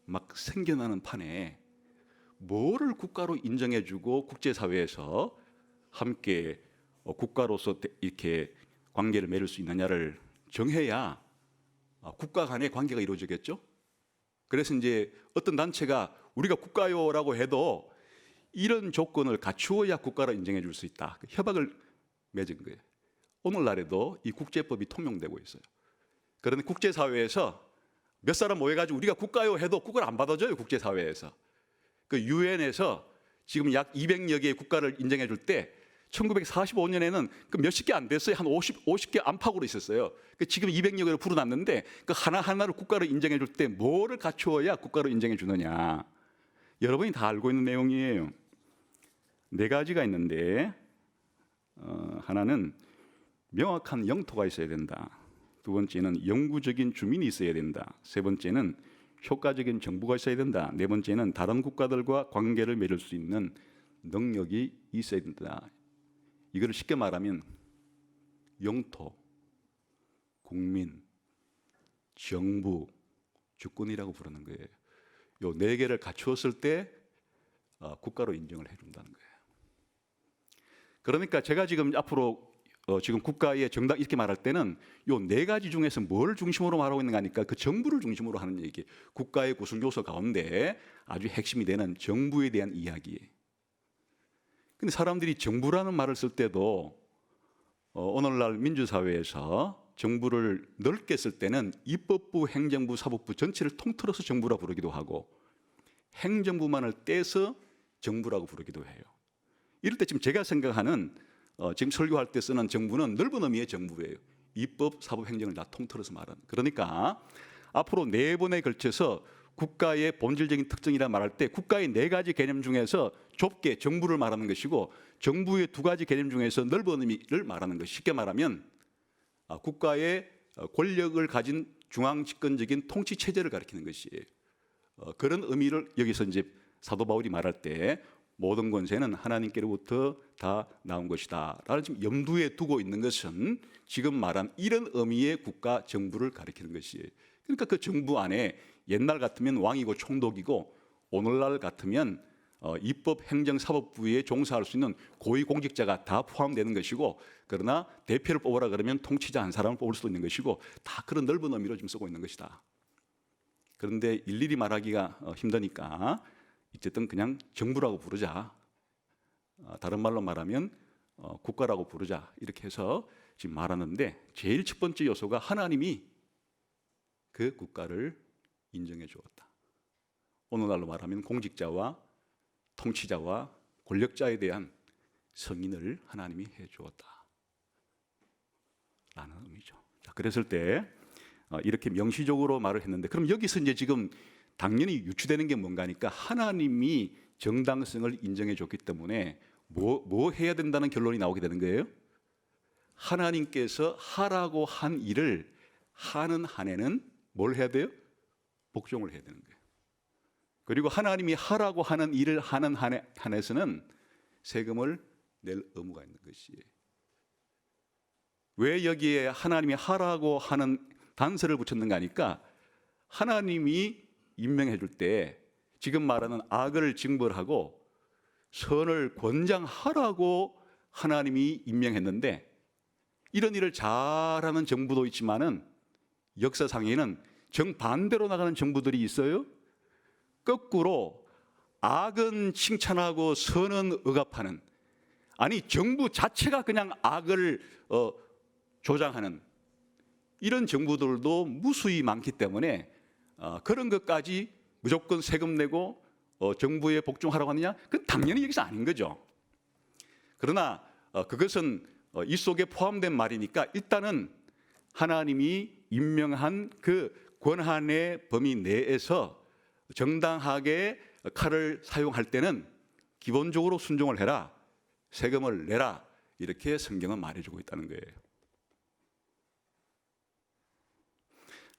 막 생겨나는 판에 뭐를 국가로 인정해주고 국제사회에서 함께 국가로서 이렇게 관계를 맺을 수 있느냐를 정해야 국가 간의 관계가 이루어지겠죠. 그래서 이제 어떤 단체가 우리가 국가요라고 해도 이런 조건을 갖추어야 국가로 인정해 줄 수 있다. 협약을 맺은 거예요. 오늘날에도 이 국제법이 통용되고 있어요. 그런데 국제사회에서 몇 사람 모여가지고 우리가 국가요 해도 국가를 안 받아줘요. 국제사회에서. 그 유엔에서 지금 약 200여 개의 국가를 인정해 줄 때 1945년에는 그 몇십 개 안 됐어요. 한 50개 안팎으로 있었어요. 지금 200여 개를 풀어놨는데 그 하나하나를 국가로 인정해 줄 때 뭐를 갖추어야 국가로 인정해 주느냐. 여러분이 다 알고 있는 내용이에요. 네 가지가 있는데 하나는 명확한 영토가 있어야 된다. 두 번째는 영구적인 주민이 있어야 된다. 세 번째는 효과적인 정부가 있어야 된다. 네 번째는 다른 국가들과 관계를 맺을 수 있는 능력이 있어야 된다. 이거를 쉽게 말하면 영토, 국민, 정부, 주권이라고 부르는 거예요. 요 네 개를 갖추었을 때 국가로 인정을 해준다는 거예요. 그러니까 제가 지금 앞으로 지금 국가의 정당 이렇게 말할 때는 요 네 가지 중에서 뭘 중심으로 말하고 있는가 하니까 그 정부를 중심으로 하는 얘기. 국가의 구성 요소 가운데 아주 핵심이 되는 정부에 대한 이야기예요. 근데 사람들이 정부라는 말을 쓸 때도 오늘날 민주사회에서 정부를 넓게 쓸 때는 입법부, 행정부, 사법부 전체를 통틀어서 정부라 부르기도 하고 행정부만을 떼서 정부라고 부르기도 해요. 이럴 때 지금 제가 생각하는 지금 설교할 때 쓰는 정부는 넓은 의미의 정부예요. 입법, 사법, 행정을 다 통틀어서 말하는. 그러니까 앞으로 네 번에 걸쳐서 국가의 본질적인 특징이라 말할 때 국가의 네 가지 개념 중에서 좁게 정부를 말하는 것이고 정부의 두 가지 개념 중에서 넓은 의미를 말하는 것. 쉽게 말하면 국가의 권력을 가진 중앙 집권적인 통치 체제를 가리키는 것이에요. 그런 의미를 여기서 이제 사도 바울이 말할 때 모든 권세는 하나님께로부터 다 나온 것이다라는 지금 염두에 두고 있는 것은 지금 말한 이런 의미의 국가 정부를 가리키는 것이에요. 그러니까 그 정부 안에 옛날 같으면 왕이고 총독이고 오늘날 같으면 입법, 행정, 사법부에 종사할 수 있는 고위공직자가 다 포함되는 것이고 그러나 대표를 뽑으라 그러면 통치자 한 사람을 뽑을 수도 있는 것이고 다 그런 넓은 의미로 지금 쓰고 있는 것이다. 그런데 일일이 말하기가 힘드니까 어쨌든 그냥 정부라고 부르자. 다른 말로 말하면 국가라고 부르자. 이렇게 해서 지금 말하는데 제일 첫 번째 요소가 하나님이 그 국가를 인정해 주었다. 오늘날로 말하면 공직자와 통치자와 권력자에 대한 승인을 하나님이 해 주었다. 라는 의미죠. 자, 그랬을 때 이렇게 명시적으로 말을 했는데 그럼 여기서 이제 지금 당연히 유추되는 게 뭔가니까 하나님이 정당성을 인정해 줬기 때문에 뭐 해야 된다는 결론이 나오게 되는 거예요? 하나님께서 하라고 한 일을 하는 한에는 뭘 해야 돼요? 복종을 해야 되는 거예요. 그리고 하나님이 하라고 하는 일을 하는 한에서는 세금을 낼 의무가 있는 것이에요. 왜 여기에 하나님이 하라고 하는 단서를 붙였는가 하니까 하나님이 임명해 줄 때 지금 말하는 악을 징벌하고 선을 권장하라고 하나님이 임명했는데 이런 일을 잘하는 정부도 있지만은 역사상에는 정반대로 나가는 정부들이 있어요. 거꾸로 악은 칭찬하고 선은 억압하는, 아니 정부 자체가 그냥 악을 조장하는 이런 정부들도 무수히 많기 때문에 그런 것까지 무조건 세금 내고 정부에 복종하라고 하느냐? 그건 당연히 여기서 아닌 거죠. 그러나 그것은 이 속에 포함된 말이니까 일단은 하나님이 임명한 그 권한의 범위 내에서 정당하게 칼을 사용할 때는 기본적으로 순종을 해라, 세금을 내라, 이렇게 성경은 말해주고 있다는 거예요.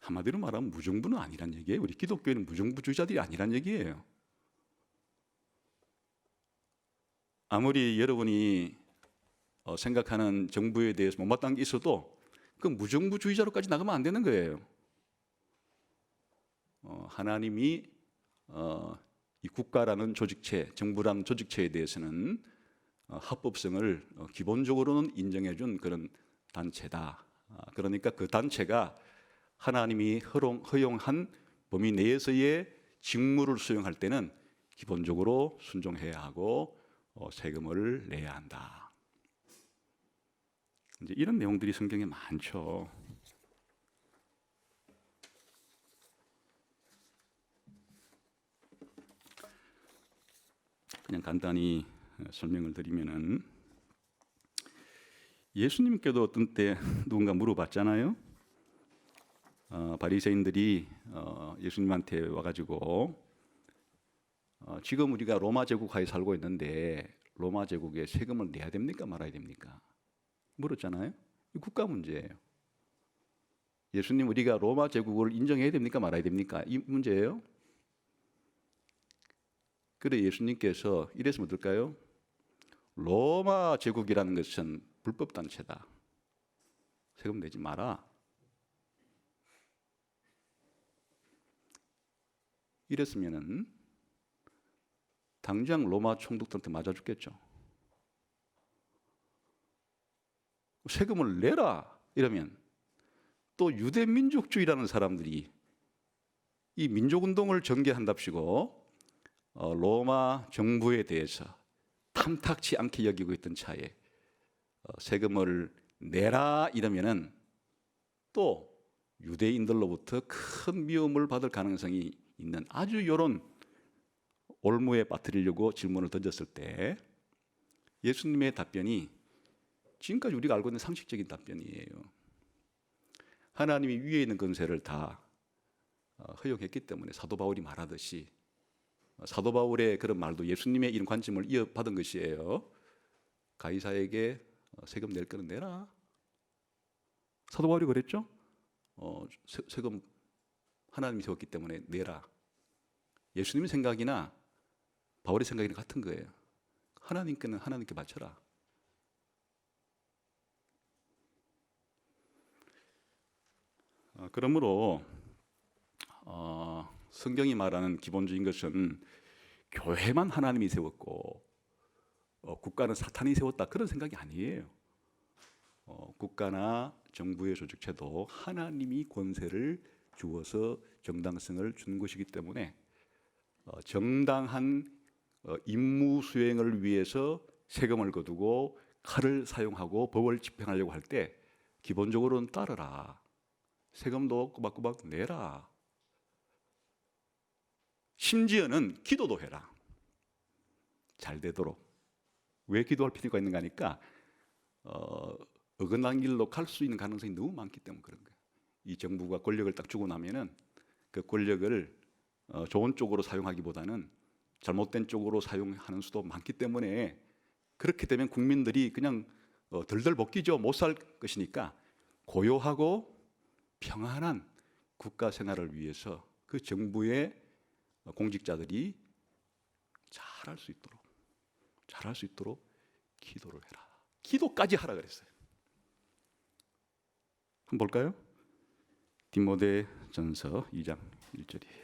한마디로 말하면 무정부는 아니란 얘기예요. 우리 기독교는 무정부주의자들이 아니란 얘기예요. 아무리 여러분이 생각하는 정부에 대해서 못마땅한 게 있어도 그 무정부주의자로까지 나가면 안 되는 거예요. 하나님이 이 국가라는 조직체, 정부라는 조직체에 대해서는 합법성을 기본적으로는 인정해 준 그런 단체다. 그러니까 그 단체가 하나님이 허용한 범위 내에서의 직무를 수행할 때는 기본적으로 순종해야 하고 세금을 내야 한다. 이제 이런 내용들이 성경에 많죠. 그냥 간단히 설명을 드리면은 예수님께도 어떤 때 누군가 물어봤잖아요. 바리새인들이 예수님한테 와가지고 지금 우리가 로마 제국하에 살고 있는데 로마 제국에 세금을 내야 됩니까 말아야 됩니까? 물었잖아요. 이 국가 문제예요. 예수님, 우리가 로마 제국을 인정해야 됩니까 말아야 됩니까? 이 문제예요. 그래 예수님께서 이랬으면 어떨까요? 로마 제국이라는 것은 불법 단체다. 세금 내지 마라. 이랬으면은 당장 로마 총독들한테 맞아 죽겠죠. 세금을 내라 이러면 또 유대 민족주의라는 사람들이 이 민족운동을 전개한답시고 로마 정부에 대해서 탐탁치 않게 여기고 있던 차에 세금을 내라 이러면은 또 유대인들로부터 큰 미움을 받을 가능성이 있는 아주 이런 올무에 빠뜨리려고 질문을 던졌을 때 예수님의 답변이 지금까지 우리가 알고 있는 상식적인 답변이에요. 하나님이 위에 있는 권세를 다 허용했기 때문에 사도 바울이 말하듯이 사도 바울의 그런 말도 예수님의 이런 관점을 이어받은 것이에요. 가이사에게 세금 낼 거는 내라. 사도 바울이 그랬죠. 세금 하나님이 세웠기 때문에 내라. 예수님의 생각이나 바울의 생각이나 같은 거예요. 하나님께는 하나님께 바쳐라. 그러므로 성경이 말하는 기본적인 것은 교회만 하나님이 세웠고 국가는 사탄이 세웠다 그런 생각이 아니에요. 국가나 정부의 조직체도 하나님이 권세를 주어서 정당성을 준 것이기 때문에 정당한 임무 수행을 위해서 세금을 거두고 칼을 사용하고 법을 집행하려고 할 때 기본적으로는 따르라. 세금도 꼬박꼬박 내라. 심지어는 기도도 해라. 잘 되도록. 왜 기도할 필요가 있는가 하니까 어긋난 길로 갈 수 있는 가능성이 너무 많기 때문에 그런 거예요. 이 정부가 권력을 딱 주고 나면은 그 권력을 좋은 쪽으로 사용하기보다는 잘못된 쪽으로 사용하는 수도 많기 때문에 그렇게 되면 국민들이 그냥 덜덜 먹기죠. 못 살 것이니까 고요하고 평안한 국가 생활을 위해서 그 정부의 공직자들이 잘할 수 있도록 기도를 해라. 기도까지 하라 그랬어요. 한번 볼까요? 디모데전서 2장 1절이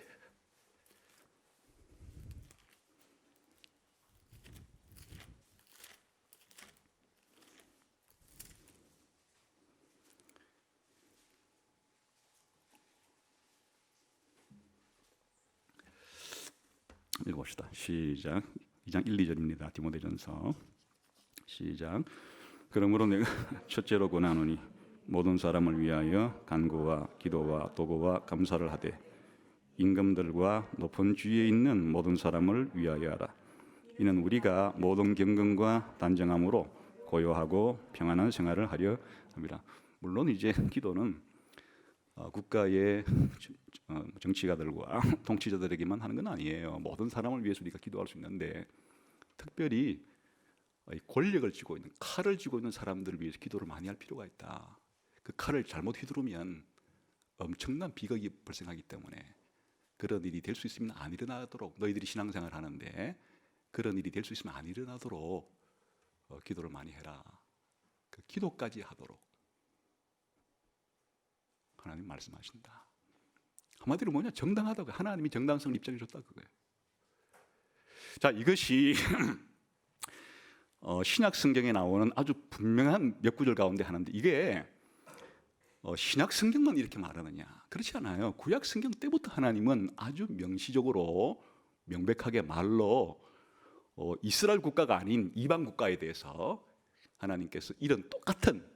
읽어봅시다. 시작. 2장 1, 2절입니다. 디모데전서 시작. 그러므로 내가 첫째로 권하노니 모든 사람을 위하여 간구와 기도와 도구와 감사를 하되 임금들과 높은 주위에 있는 모든 사람을 위하여 하라. 이는 우리가 모든 경건과 단정함으로 고요하고 평안한 생활을 하려 합니다. 물론 이제 기도는 국가의 정치가들과 통치자들에게만 하는 건 아니에요. 모든 사람을 위해서 우리가 기도할 수 있는데 특별히 권력을 쥐고 있는 칼을 쥐고 있는 사람들을 위해서 기도를 많이 할 필요가 있다. 그 칼을 잘못 휘두르면 엄청난 비극이 발생하기 때문에 그런 일이 될 수 있으면 안 일어나도록, 너희들이 신앙생활 하는데 그런 일이 될 수 있으면 안 일어나도록 기도를 많이 해라. 그 기도까지 하도록 하나님 말씀하신다. 한마디로 뭐냐? 정당하다고. 하나님이 정당성을 입증해 줬다 그거예요. 자, 이것이 신약 성경에 나오는 아주 분명한 몇 구절 가운데 하나인데 이게 신약 성경만 이렇게 말하느냐? 그렇지 않아요. 구약 성경 때부터 하나님은 아주 명시적으로 명백하게 말로 이스라엘 국가가 아닌 이방 국가에 대해서 하나님께서 이런 똑같은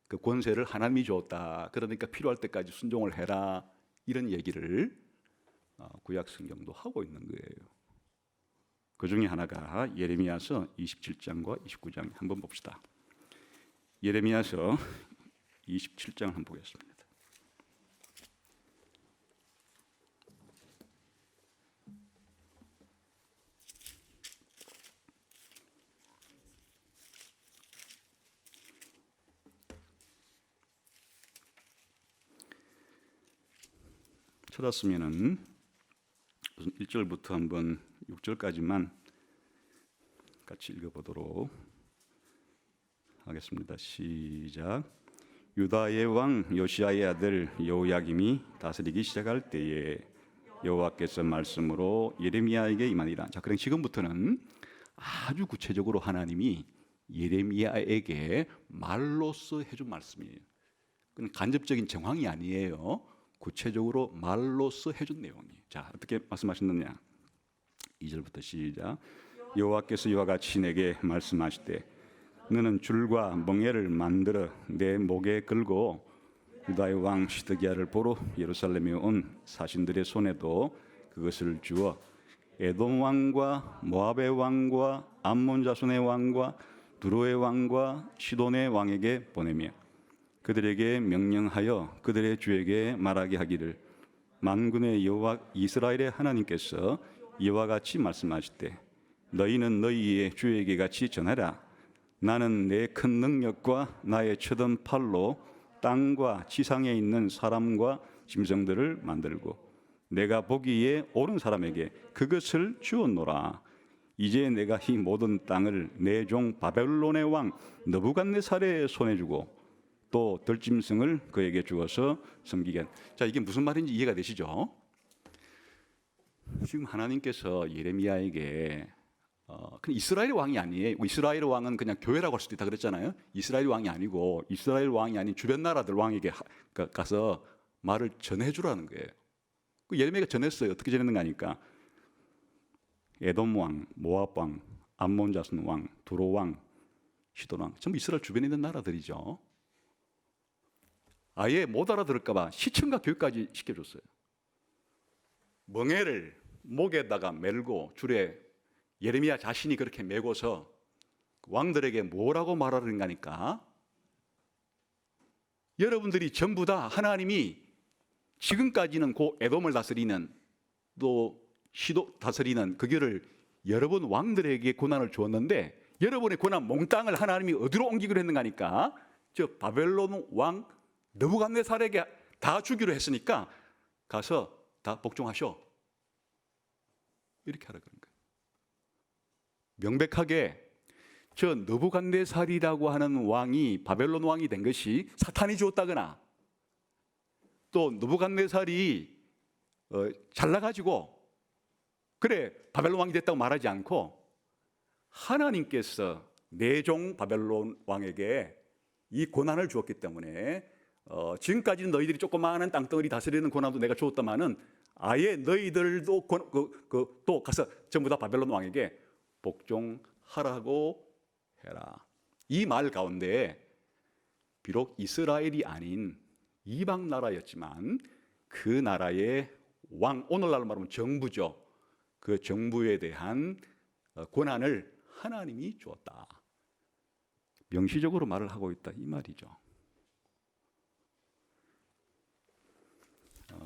그 권세를 하나님이 주었다. 그러니까 필요할 때까지 순종을 해라. 이런 얘기를 구약 성경도 하고 있는 거예요. 그 중에 하나가 예레미야서 27장과 29장 한번 봅시다. 예레미야서 27장 한번 보겠습니다. 찾았으면은 1절부터 한번 6절까지만 같이 읽어보도록 하겠습니다. 시작. 유다의 왕 요시야의 아들 여호야김이 다스리기 시작할 때에 여호와께서 말씀으로 예레미야에게 임하니라. 자, 그럼 지금부터는 아주 구체적으로 하나님이 예레미야에게 말로써 해준 말씀이에요. 그건 간접적인 정황이 아니에요. 구체적으로 말로써 해준 내용이에요. 자, 어떻게 말씀하셨느냐? 2절부터 시작. 여호와께서 이와 같이 내게 말씀하시되 너는 줄과 멍에를 만들어 내 목에 걸고 유다의 왕 시드기야를 보러 예루살렘에 온 사신들의 손에도 그것을 주어 에돔 왕과 모압의 왕과 암몬 자손의 왕과 두로의 왕과 시돈의 왕에게 보내며 그들에게 명령하여 그들의 주에게 말하게 하기를 만군의 여호와 이스라엘의 하나님께서 이와 같이 말씀하시되 너희는 너희의 주에게 같이 전하라. 나는 내 큰 능력과 나의 쳐든 팔로 땅과 지상에 있는 사람과 짐승들을 만들고 내가 보기에 옳은 사람에게 그것을 주었노라. 이제 내가 이 모든 땅을 내 종 바벨론의 왕 느부갓네살의 손에 주고 또 들짐승을 그에게 주어서 섬기게. 자, 이게 무슨 말인지 이해가 되시죠? 지금 하나님께서 예레미야에게 이스라엘 왕이 아니에요. 이스라엘 왕은 그냥 교회라고 할 수도 있다 그랬잖아요. 이스라엘 왕이 아니고 이스라엘 왕이 아닌 주변 나라들 왕에게 가서 말을 전해주라는 거예요. 그 예레미야가 전했어요. 어떻게 전했는가 하니까 에돔 왕, 모압 왕, 암몬 자손 왕, 두로 왕, 시돈 왕 전부 이스라엘 주변에 있는 나라들이죠. 아예 못 알아들을까 봐 시청각 교육까지 시켜줬어요. 멍에를 목에다가 메고 줄에 예레미야 자신이 그렇게 메고서 왕들에게 뭐라고 말하는가 하니까 여러분들이 전부 다 하나님이 지금까지는 그 에돔을 다스리는 또 시도 다스리는 그 길을 여러분 왕들에게 고난을 주었는데 여러분의 고난 몽땅을 하나님이 어디로 옮기기로 했는가 하니까 저 바벨론 왕 느부갓네살에게 다 주기로 했으니까 가서 다 복종하셔. 이렇게 하라 그런 거예요. 명백하게 저 느부갓네살이라고 하는 왕이 바벨론 왕이 된 것이 사탄이 주었다거나 또 느부갓네살이 잘나가지고 그래 바벨론 왕이 됐다고 말하지 않고 하나님께서 내 종 바벨론 왕에게 이 고난을 주었기 때문에 지금까지는 너희들이 조그마한 땅덩어리 다스리는 고난도 내가 주었다마는 아예 너희들도 또 가서 전부 다 바벨론 왕에게 복종하라고 해라. 이 말 가운데 비록 이스라엘이 아닌 이방 나라였지만 그 나라의 왕, 오늘날로 말하면 정부죠. 그 정부에 대한 고난을 하나님이 주었다. 명시적으로 말을 하고 있다 이 말이죠.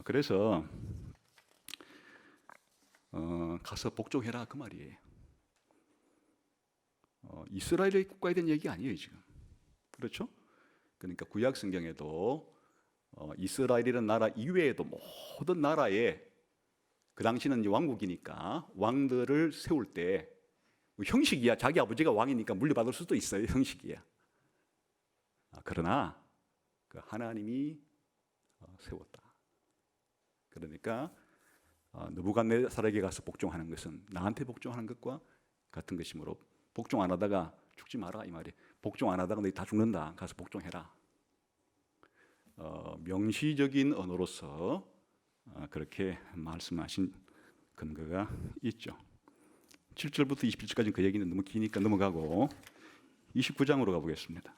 그래서 가서 복종해라 그 말이에요. 이스라엘의 국가에 대한 얘기 아니에요 지금. 그렇죠? 그러니까 구약 성경에도 이스라엘이라는 나라 이외에도 모든 나라에 그 당시는 이제 왕국이니까 왕들을 세울 때 형식이야. 자기 아버지가 왕이니까 물려받을 수도 있어요. 형식이야. 그러나 그 하나님이 세웠다. 그러니까 느부갓네살에게 가서 복종하는 것은 나한테 복종하는 것과 같은 것이므로 복종 안 하다가 죽지 마라 이 말이에요. 복종 안 하다가 너희 다 죽는다. 가서 복종해라. 명시적인 언어로서 그렇게 말씀하신 근거가 있죠. 7절부터 27절까지는 그 얘기는 너무 기니까 넘어가고 29장으로 가보겠습니다.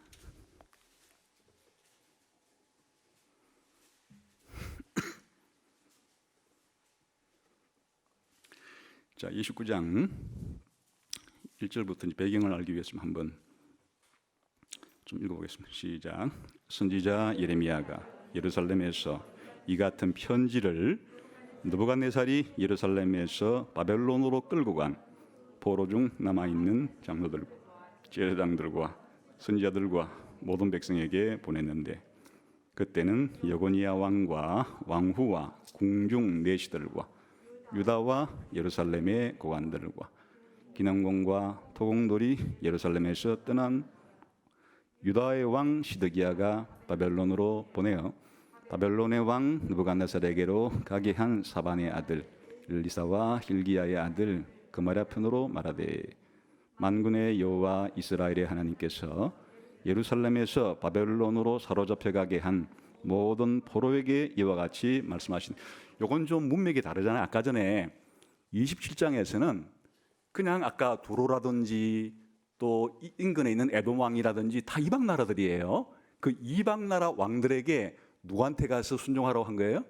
자, 29장 1절부터 이제 배경을 알기 위해서 한번 좀 읽어보겠습니다. 시작. 선지자 예레미야가 예루살렘에서 이 같은 편지를 느부갓네살이 예루살렘에서 바벨론으로 끌고 간 포로 중 남아있는 장로들, 제사장들과 선지자들과 모든 백성에게 보냈는데 그때는 여고니아 왕과 왕후와 궁중 내시들과 유다와 예루살렘의 고관들과 기남공과 토공돌이 예루살렘에서 떠난 유다의 왕 시드기야가 바벨론으로 보내어 바벨론의 왕 느부갓네살에게로 가게 한 사반의 아들 엘리사와 힐기야의 아들 그마랴 편으로 말하되 만군의 여호와 이스라엘의 하나님께서 예루살렘에서 바벨론으로 사로잡혀 가게 한 모든 포로에게 이와 같이 말씀하신. 요건 좀 문맥이 다르잖아요. 아까 전에 27장에서는 그냥 아까 두로라든지 또 인근에 있는 에돔 왕이라든지 다 이방 나라들이에요. 그 이방 나라 왕들에게 누구한테 가서 순종하라고 한 거예요?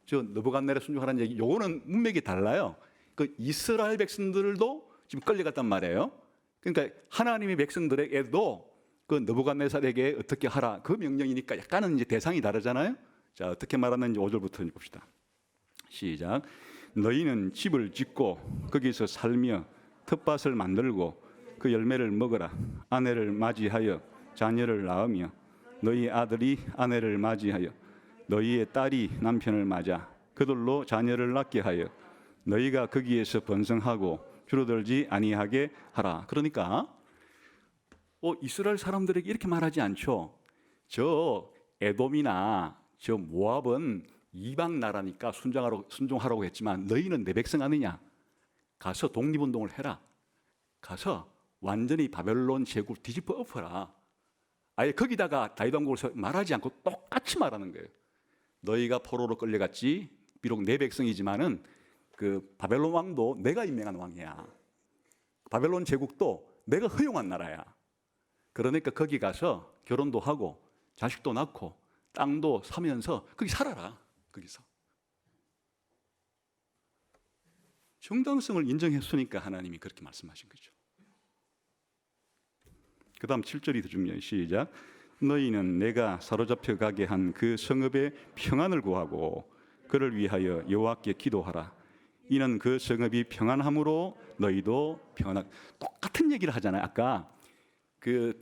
저 느부갓네살에 순종하라는 얘기. 요거는 문맥이 달라요. 그 이스라엘 백성들도 지금 끌려갔단 말이에요. 그러니까 하나님의 백성들에게도 그 느부갓네살에게 어떻게 하라 그 명령이니까 약간은 이제 대상이 다르잖아요. 자, 어떻게 말하는지 5절부터 봅시다. 시작. 너희는 집을 짓고 거기서 살며 텃밭을 만들고 그 열매를 먹어라. 아내를 맞이하여 자녀를 낳으며 너희 아들이 아내를 맞이하여 너희의 딸이 남편을 맞아 그들로 자녀를 낳게 하여 너희가 거기에서 번성하고 줄어들지 아니하게 하라. 그러니까 이스라엘 사람들에게 이렇게 말하지 않죠. 저 에돔이나 저 모압은 이방 나라니까 순종하라고 했지만 너희는 내 백성 아니냐? 가서 독립운동을 해라. 가서 완전히 바벨론 제국을 뒤집어 엎어라. 아예 거기다가 다윗 왕국을 말하지 않고 똑같이 말하는 거예요. 너희가 포로로 끌려갔지. 비록 내 백성이지만은 그 바벨론 왕도 내가 임명한 왕이야. 바벨론 제국도 내가 허용한 나라야. 그러니까 거기 가서 결혼도 하고 자식도 낳고 땅도 사면서 거기 살아라. 거기서 정당성을 인정했으니까 하나님이 그렇게 말씀하신 거죠. 그 다음 7절이 더 중요해요. 시작. 너희는 내가 사로잡혀 가게 한 그 성읍의 평안을 구하고 그를 위하여 여호와께 기도하라. 이는 그 성읍이 평안함으로 너희도 평안하. 똑같은 얘기를 하잖아요. 아까 그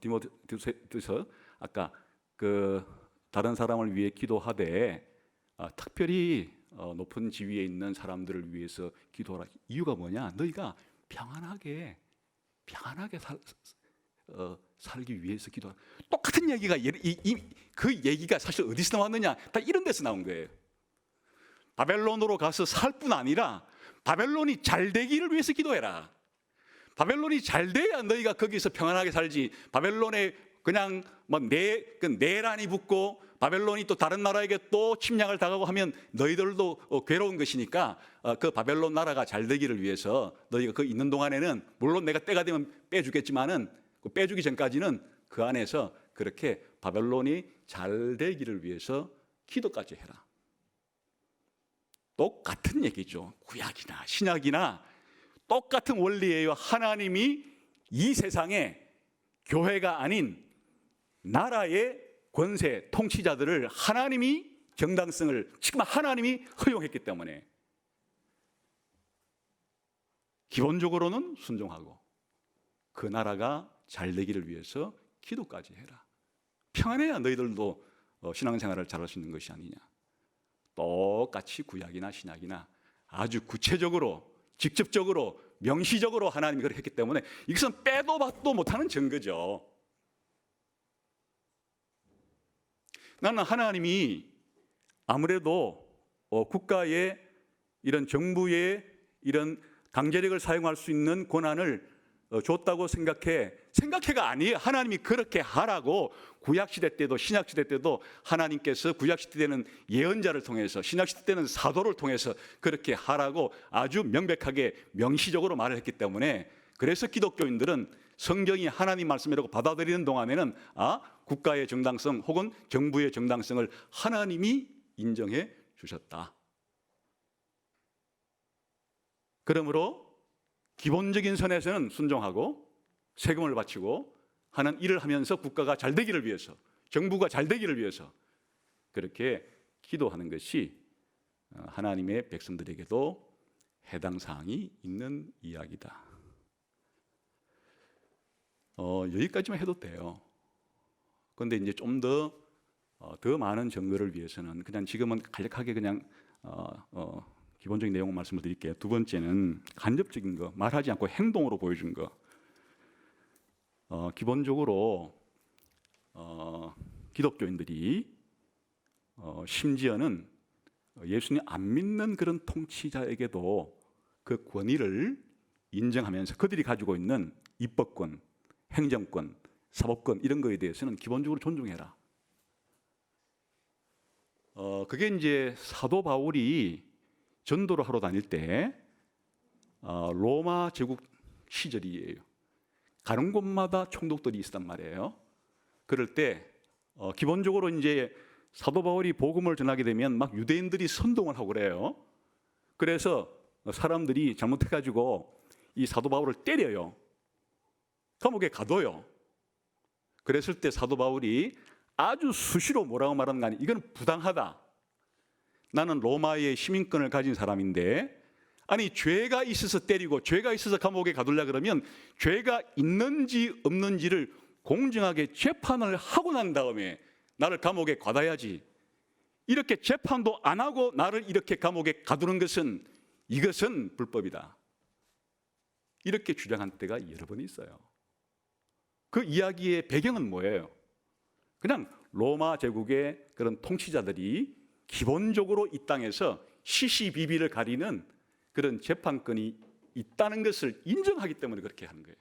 디모데후서 아까 그 다른 사람을 위해 기도하되 특별히 높은 지위에 있는 사람들을 위해서 기도하라. 이유가 뭐냐? 너희가 평안하게 살기 위해서 기도하라. 똑같은 얘기가 그 얘기가 사실 어디서 나왔느냐? 다 이런 데서 나온 거예요. 바벨론으로 가서 살 뿐 아니라 바벨론이 잘 되기를 위해서 기도해라. 바벨론이 잘 돼야 너희가 거기서 평안하게 살지. 바벨론에 그냥 뭐 내란이 붙고 바벨론이 또 다른 나라에게 또 침략을 당하고 하면 너희들도 괴로운 것이니까 그 바벨론 나라가 잘 되기를 위해서 너희가 그 있는 동안에는 물론 내가 때가 되면 빼주겠지만은 그 빼주기 전까지는 그 안에서 그렇게 바벨론이 잘 되기를 위해서 기도까지 해라. 똑같은 얘기죠. 구약이나 신약이나 똑같은 원리예요. 하나님이 이 세상에 교회가 아닌 나라의 권세, 통치자들을 하나님이 정당성을 지금 하나님이 허용했기 때문에 기본적으로는 순종하고 그 나라가 잘 되기를 위해서 기도까지 해라. 평안해야 너희들도 신앙생활을 잘할 수 있는 것이 아니냐. 똑같이 구약이나 신약이나 아주 구체적으로 직접적으로 명시적으로 하나님이 그렇게 했기 때문에 이것은 빼도 박도 못하는 증거죠. 나는 하나님이 아무래도 국가의 이런 정부의 이런 강제력을 사용할 수 있는 권한을 줬다고 생각해가 아니에요. 하나님이 그렇게 하라고 구약시대 때도 신약시대 때도 하나님께서 구약시대 때는 예언자를 통해서 신약시대 때는 사도를 통해서 그렇게 하라고 아주 명백하게 명시적으로 말을 했기 때문에 그래서 기독교인들은 성경이 하나님 말씀이라고 받아들이는 동안에는 국가의 정당성 혹은 정부의 정당성을 하나님이 인정해 주셨다. 그러므로 기본적인 선에서는 순종하고 세금을 바치고 하는 일을 하면서 국가가 잘 되기를 위해서 정부가 잘 되기를 위해서 그렇게 기도하는 것이 하나님의 백성들에게도 해당 사항이 있는 이야기다. 여기까지만 해도 돼요. 그런데 이제 좀 더 많은 증거를 위해서는 그냥 지금은 간략하게 그냥 기본적인 내용을 말씀을 드릴게요. 두 번째는 간접적인 거, 말하지 않고 행동으로 보여준 거. 기본적으로 기독교인들이 심지어는 예수님 안 믿는 그런 통치자에게도 그 권위를 인정하면서 그들이 가지고 있는 입법권, 행정권, 사법권 이런 거에 대해서는 기본적으로 존중해라. 그게 이제 사도 바울이 전도를 하러 다닐 때 로마 제국 시절이에요. 가는 곳마다 총독들이 있었단 말이에요. 그럴 때 기본적으로 이제 사도 바울이 복음을 전하게 되면 막 유대인들이 선동을 하고 그래요. 그래서 사람들이 잘못해가지고 이 사도 바울을 때려요. 감옥에 가둬요. 그랬을 때 사도 바울이 아주 수시로 뭐라고 말하는 거 아니? 이건 부당하다. 나는 로마의 시민권을 가진 사람인데 아니 죄가 있어서 때리고 죄가 있어서 감옥에 가둘라 그러면 죄가 있는지 없는지를 공정하게 재판을 하고 난 다음에 나를 감옥에 가둬야지. 이렇게 재판도 안 하고 나를 이렇게 감옥에 가두는 것은 이것은 불법이다. 이렇게 주장한 때가 여러 번 있어요. 그 이야기의 배경은 뭐예요? 그냥 로마 제국의 그런 통치자들이 기본적으로 이 땅에서 시시비비를 가리는 그런 재판권이 있다는 것을 인정하기 때문에 그렇게 하는 거예요.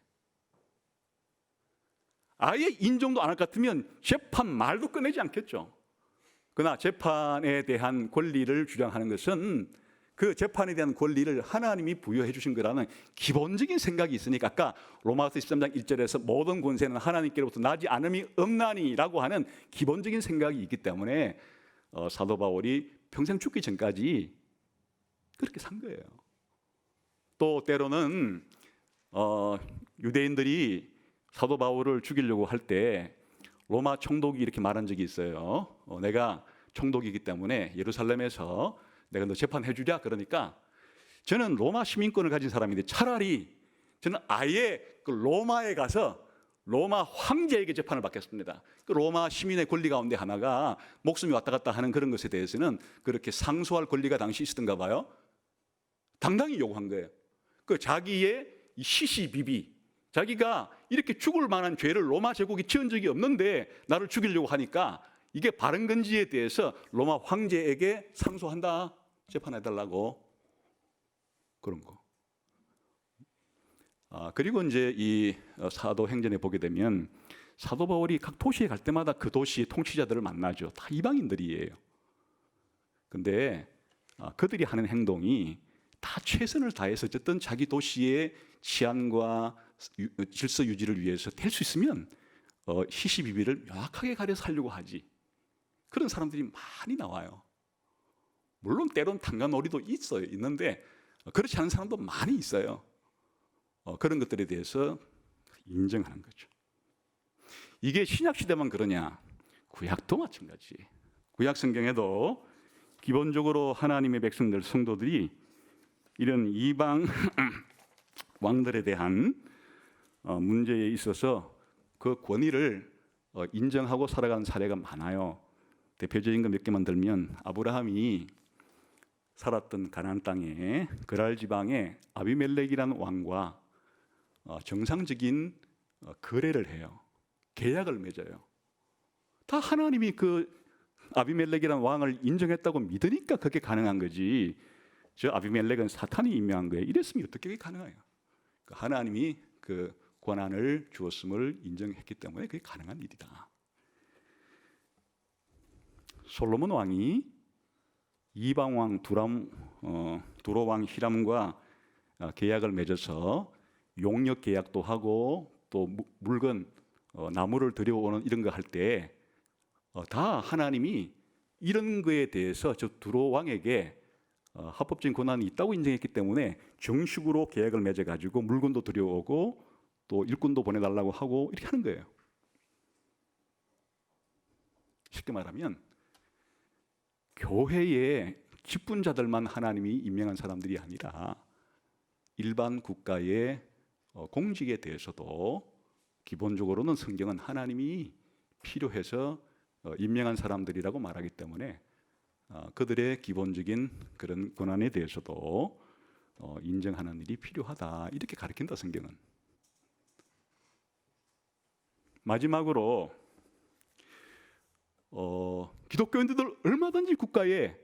아예 인정도 안 할 것 같으면 재판 말도 꺼내지 않겠죠. 그러나 재판에 대한 권리를 주장하는 것은 그 재판에 대한 권리를 하나님이 부여해 주신 거라는 기본적인 생각이 있으니까 아까 로마서 13장 1절에서 모든 권세는 하나님께로부터 나지 않음이 없나니라고 하는 기본적인 생각이 있기 때문에 사도 바울이 평생 죽기 전까지 그렇게 산 거예요. 또 때로는 유대인들이 사도 바울을 죽이려고 할 때 로마 총독이 이렇게 말한 적이 있어요. 내가 총독이기 때문에 예루살렘에서 내가 너 재판해 주랴. 그러니까 저는 로마 시민권을 가진 사람인데 차라리 저는 아예 그 로마에 가서 로마 황제에게 재판을 받겠습니다. 그 로마 시민의 권리 가운데 하나가 목숨이 왔다 갔다 하는 그런 것에 대해서는 그렇게 상소할 권리가 당시 있었던가 봐요. 당당히 요구한 거예요. 그 자기의 시시비비, 자기가 이렇게 죽을 만한 죄를 로마 제국이 지은 적이 없는데 나를 죽이려고 하니까 이게 바른 건지에 대해서 로마 황제에게 상소한다. 재판해달라고. 그런 거. 그리고 이제 이 사도행전에 보게 되면 사도 바울이 각 도시에 갈 때마다 그 도시의 통치자들을 만나죠. 다 이방인들이에요. 근데 그들이 하는 행동이 다 최선을 다해서 어쨌든 자기 도시의 치안과 질서 유지를 위해서 될 수 있으면 시시비비를 명확하게 가려서 하려고 하지. 그런 사람들이 많이 나와요. 물론 때론 탕간오리도 있는데 그렇지 않은 사람도 많이 있어요. 그런 것들에 대해서 인정하는 거죠. 이게 신약 시대만 그러냐? 구약도 마찬가지. 구약 성경에도 기본적으로 하나님의 백성들 성도들이 이런 이방 왕들에 대한 문제에 있어서 그 권위를 인정하고 살아가는 사례가 많아요. 대표적인 거 몇 개만 들면 아브라함이 살았던 가나안 땅에 그랄 지방에 아비멜렉이라는 왕과 정상적인 거래를 해요. 계약을 맺어요. 다 하나님이 그 아비멜렉이라는 왕을 인정했다고 믿으니까 그게 가능한 거지. 저 아비멜렉은 사탄이 임명한 거예요. 이랬으면 어떻게 그게 가능해요? 하나님이 그 권한을 주었음을 인정했기 때문에 그게 가능한 일이다. 솔로몬 왕이 이방 왕 두로 왕 히람과 계약을 맺어서 용역 계약도 하고 또 물건 나무를 들여오는 이런 거 할 때 다 하나님이 이런 거에 대해서 저 두로 왕에게 합법적인 권한이 있다고 인정했기 때문에 정식으로 계약을 맺어 가지고 물건도 들여오고 또 일꾼도 보내달라고 하고 이렇게 하는 거예요. 쉽게 말하면 교회의 직분자들만 하나님이 임명한 사람들이 아니라 일반 국가의 공직에 대해서도 기본적으로는 성경은 하나님이 필요해서 임명한 사람들이라고 말하기 때문에 그들의 기본적인 그런 권한에 대해서도 인정하는 일이 필요하다 이렇게 가르친다 성경은. 마지막으로 기독교인들 얼마든지 국가의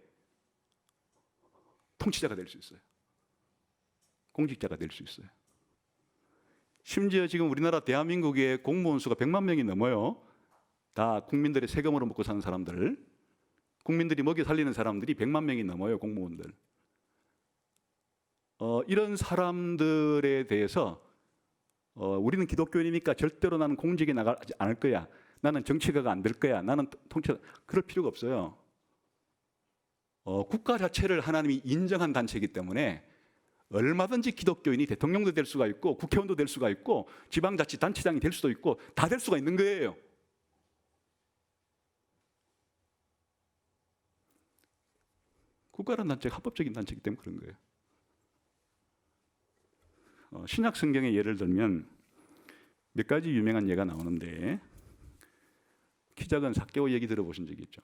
통치자가 될 수 있어요. 공직자가 될 수 있어요. 심지어 지금 우리나라 대한민국의 공무원 수가 100만 명이 넘어요. 다 국민들의 세금으로 먹고 사는 사람들, 국민들이 먹여 살리는 사람들이 100만 명이 넘어요. 공무원들. 이런 사람들에 대해서 우리는 기독교인이니까 절대로 나는 공직에 나가지 않을 거야. 나는 정치가가 안 될 거야. 나는 통치 그럴 필요가 없어요. 국가 자체를 하나님이 인정한 단체이기 때문에 얼마든지 기독교인이 대통령도 될 수가 있고 국회의원도 될 수가 있고 지방자치단체장이 될 수도 있고 다 될 수가 있는 거예요. 국가라는 단체가 합법적인 단체이기 때문에 그런 거예요. 신약 성경의 예를 들면 몇 가지 유명한 예가 나오는데 키 작은 삭개오 얘기 들어보신 적이 있죠?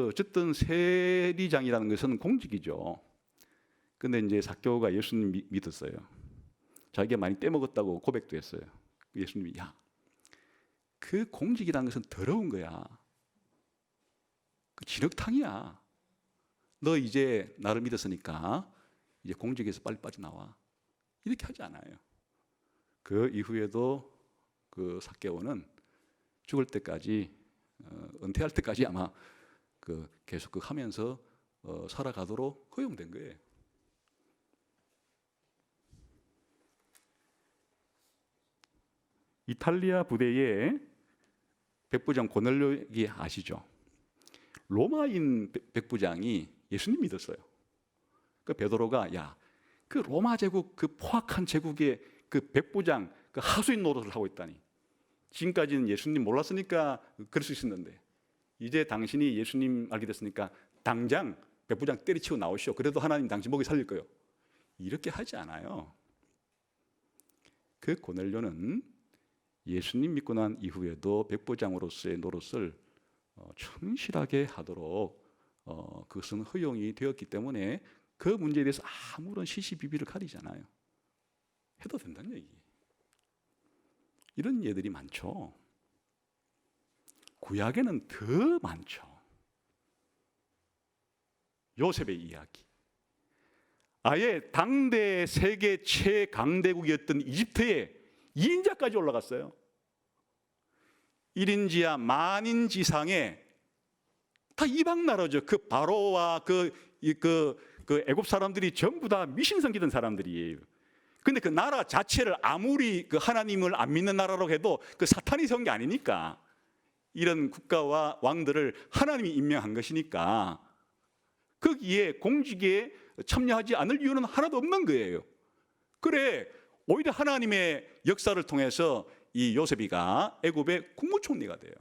어쨌든 세리장이라는 것은 공직이죠. 근데 이제 삭개오가 예수님 믿었어요. 자기가 많이 떼먹었다고 고백도 했어요. 예수님이 그 공직이라는 것은 더러운 거야. 그 진흙탕이야. 너 이제 나를 믿었으니까 이제 공직에서 빨리 빠져나와. 이렇게 하지 않아요. 그 이후에도 그 삭개오는 죽을 때까지 은퇴할 때까지 아마 계속 하면서 살아가도록 허용된 거예요. 이탈리아 부대의 백부장 고넬료기 아시죠? 로마인 백부장이 예수님 믿었어요. 그 베드로가 그 로마 제국 그 포악한 제국의 그 백부장 그 하수인 노릇을 하고 있다니. 지금까지는 예수님 몰랐으니까 그럴 수 있었는데 이제 당신이 예수님 알게 됐으니까 당장 백부장 때리치고 나오시오. 그래도 하나님 당신 목이 살릴 거요. 이렇게 하지 않아요. 그 고넬료는 예수님 믿고 난 이후에도 백부장으로서의 노릇을 충실하게 하도록 그것은 허용이 되었기 때문에 그 문제에 대해서 아무런 시시비비를 가리지 않아요. 해도 된다는 얘기. 이런 예들이 많죠. 구약에는 더 많죠. 요셉의 이야기. 아예 당대 세계 최강대국이었던 이집트에 2인자까지 올라갔어요. 1인지하 만인지상에 다 이방 나라죠. 그 바로와 그 애굽 사람들이 전부 다 미신 섬기던 사람들이에요. 근데 그 나라 자체를 아무리 그 하나님을 안 믿는 나라로 해도 그 사탄이 세운 게 아니니까 이런 국가와 왕들을 하나님이 임명한 것이니까 거기에 공직에 참여하지 않을 이유는 하나도 없는 거예요. 그래 오히려 하나님의 역사를 통해서 이 요셉이가 애굽의 국무총리가 돼요.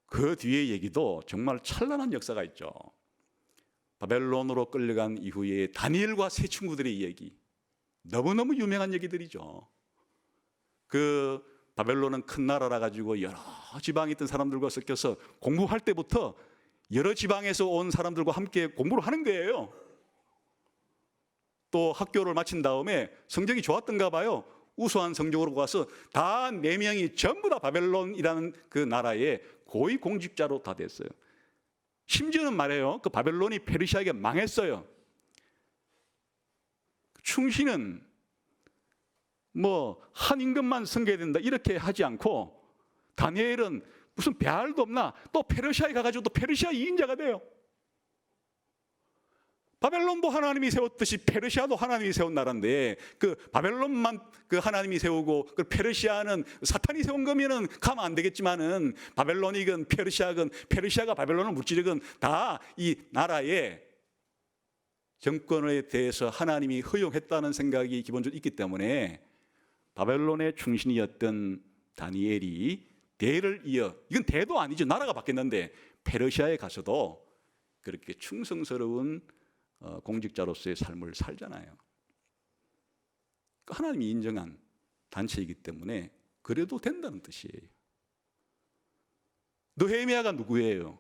그 뒤에 얘기도 정말 찬란한 역사가 있죠. 바벨론으로 끌려간 이후에 다니엘과 세 친구들의 얘기, 너무너무 유명한 얘기들이죠. 그 바벨론은 큰 나라라 가지고 여러 지방에 있던 사람들과 섞여서 공부할 때부터 여러 지방에서 온 사람들과 함께 공부를 하는 거예요. 또 학교를 마친 다음에 성적이 좋았던가 봐요. 우수한 성적으로 가서 다 4명이 전부 다 바벨론이라는 그 나라의 고위 공직자로 다 됐어요. 심지어는 말해요, 그 바벨론이 페르시아에게 망했어요. 충신은 뭐 한 임금만 섬겨야 된다 이렇게 하지 않고, 다니엘은 무슨 배알도 없나 또 페르시아에 가가지고 또 페르시아 2인자가 돼요. 바벨론도 하나님이 세웠듯이 페르시아도 하나님이 세운 나라인데, 그 바벨론만 그 하나님이 세우고 그 페르시아는 사탄이 세운 거면은 가면 안 되겠지만은, 바벨론이건 페르시아건 페르시아가 바벨론을 무찌르건 다 이 나라의 정권에 대해서 하나님이 허용했다는 생각이 기본적으로 있기 때문에, 바벨론의 충신이었던 다니엘이 대를 이어, 이건 대도 아니죠, 나라가 바뀌었는데 페르시아에 가서도 그렇게 충성스러운 공직자로서의 삶을 살잖아요. 하나님이 인정한 단체이기 때문에 그래도 된다는 뜻이에요. 느헤미야가 누구예요?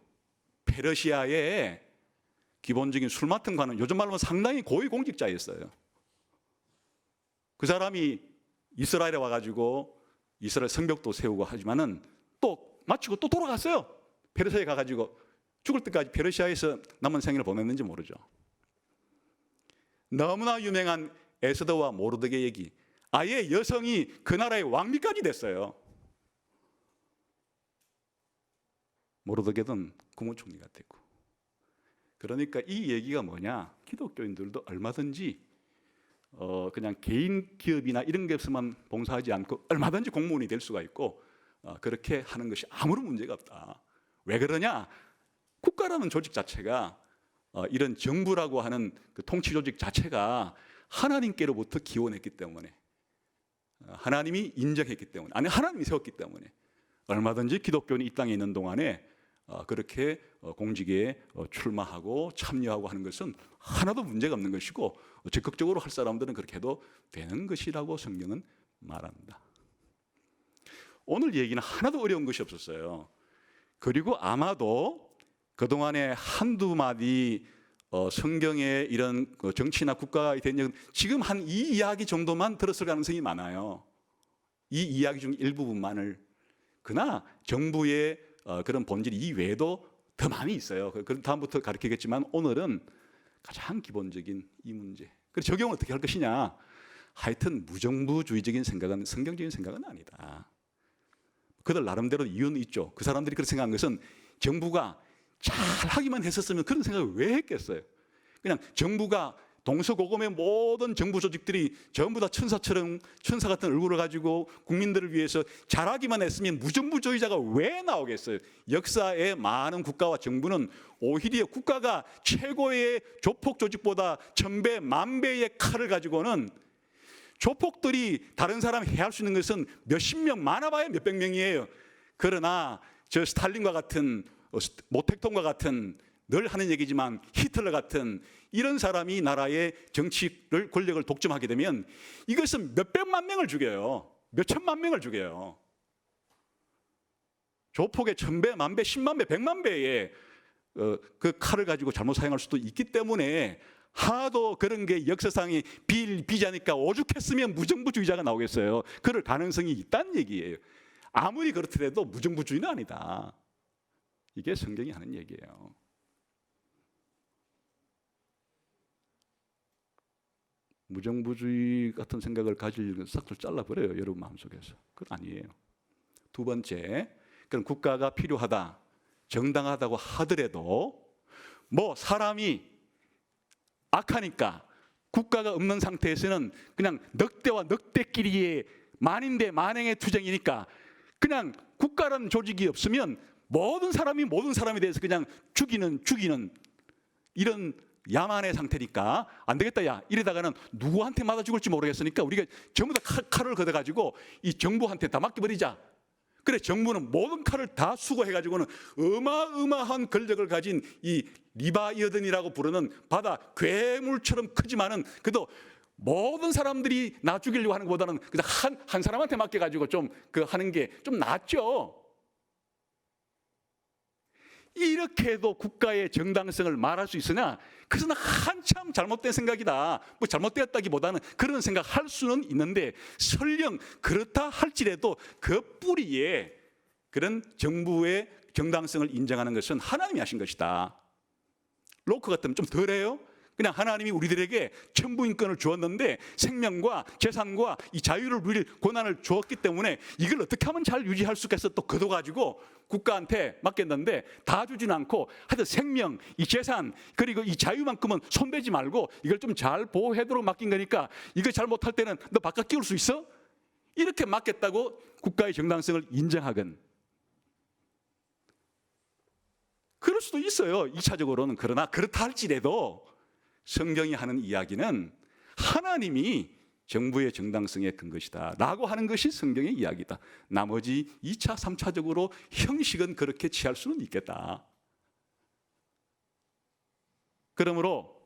페르시아의 기본적인 술 맡은 관은, 요즘 말로 상당히 고위 공직자였어요. 그 사람이 이스라엘에 와가지고 이스라엘 성벽도 세우고 하지만은 또 마치고 또 돌아갔어요. 페르시아에 가가지고 죽을 때까지 페르시아에서 남은 생애를 보냈는지 모르죠. 너무나 유명한 에스더와 모르드게 얘기, 아예 여성이 그 나라의 왕비까지 됐어요. 모르드게는 국무총리가 되고. 그러니까 이 얘기가 뭐냐, 기독교인들도 얼마든지 그냥 개인 기업이나 이런 것에서만 봉사하지 않고 얼마든지 공무원이 될 수가 있고, 그렇게 하는 것이 아무런 문제가 없다. 왜 그러냐? 국가라는 조직 자체가, 이런 정부라고 하는 그 통치 조직 자체가 하나님께로부터 기원했기 때문에, 하나님이 인정했기 때문에, 아니 하나님이 세웠기 때문에 얼마든지 기독교인이 이 땅에 있는 동안에 그렇게 공직에 출마하고 참여하고 하는 것은 하나도 문제가 없는 것이고, 적극적으로 할 사람들은 그렇게 해도 되는 것이라고 성경은 말한다. 오늘 얘기는 하나도 어려운 것이 없었어요. 그리고 아마도 그동안에 한두 마디 성경에 이런 정치나 국가에 대한 얘기는 지금 한 이 이야기 정도만 들었을 가능성이 많아요. 이 이야기 중 일부분만을. 그러나 정부의 그런 본질 이외에도 더 많이 있어요. 그럼 다음부터 가르치겠지만, 오늘은 가장 기본적인 이 문제. 그래서 적용을 어떻게 할 것이냐. 하여튼 무정부주의적인 생각은 성경적인 생각은 아니다. 그들 나름대로 이유는 있죠. 그 사람들이 그렇게 생각한 것은 정부가 잘 하기만 했었으면 그런 생각을 왜 했겠어요. 그냥 정부가, 동서고금의 모든 정부 조직들이 전부 다 천사처럼, 천사 같은 얼굴을 가지고 국민들을 위해서 잘하기만 했으면 무정부주의자가 왜 나오겠어요. 역사의 많은 국가와 정부는 오히려 국가가 최고의 조폭 조직보다 1000배, 10,000배의 칼을 가지고는, 조폭들이 다른 사람 해할 수 있는 것은 몇십 명, 많아봐야 몇백 명이에요. 그러나 저 스탈린과 같은, 모택동과 같은, 늘 하는 얘기지만 히틀러 같은 이런 사람이 나라의 정치를, 권력을 독점하게 되면 이것은 몇백만 명을 죽여요. 몇천만 명을 죽여요. 조폭의 1000배, 10,000배, 10만 배, 100만 배의 그 칼을 가지고 잘못 사용할 수도 있기 때문에, 하도 그런 게 역사상이 비자니까 오죽했으면 무정부주의자가 나오겠어요. 그럴 가능성이 있다는 얘기예요. 아무리 그렇더라도 무정부주의는 아니다. 이게 성경이 하는 얘기예요. 무정부주의 같은 생각을 가질 싹을 잘라버려요, 여러분 마음속에서. 그건 아니에요. 두 번째, 그럼 국가가 필요하다, 정당하다고 하더라도 뭐 사람이 악하니까, 국가가 없는 상태에서는 그냥 늑대와 늑대끼리의 만인대 만행의 투쟁이니까, 그냥 국가라는 조직이 없으면 모든 사람이 모든 사람에 대해서 그냥 죽이는 이런 야만의 상태니까 안 되겠다 야 이러다가는 누구한테 맞아 죽을지 모르겠으니까 우리가 전부 다 칼을 걷어가지고 이 정부한테 다 맡겨버리자. 그래 정부는 모든 칼을 다 수거해가지고는 어마어마한 권력을 가진 이 리바이어든이라고 부르는 바다 괴물처럼 크지만은 그래도 모든 사람들이 나 죽이려고 하는 것보다는 그냥 한 사람한테 맡겨가지고 좀 그 하는 게 좀 낫죠. 이렇게 해도 국가의 정당성을 말할 수 있으나 그것은 한참 잘못된 생각이다. 뭐 잘못되었다기보다는 그런 생각할 수는 있는데 설령 그렇다 할지라도 그 뿌리에 그런 정부의 정당성을 인정하는 것은 하나님이 하신 것이다. 로크 같으면 좀 덜해요. 그냥 하나님이 우리들에게 천부인권을 주었는데 생명과 재산과 이 자유를 누릴 권한을 주었기 때문에 이걸 어떻게 하면 잘 유지할 수 있겠어 또 걷어가지고 국가한테 맡겼는데 다 주지는 않고 하여튼 생명, 이 재산 그리고 이 자유만큼은 손대지 말고 이걸 좀 잘 보호하도록 맡긴 거니까 이거 잘 못할 때는 너 바깥 끼울 수 있어? 이렇게 맡겼다고 국가의 정당성을 인정하건 그럴 수도 있어요. 2차적으로는. 그러나 그렇다 할지라도 성경이 하는 이야기는 하나님이 정부의 정당성에 근 것이다 라고 하는 것이 성경의 이야기다. 나머지 2차, 3차적으로 형식은 그렇게 취할 수는 있겠다. 그러므로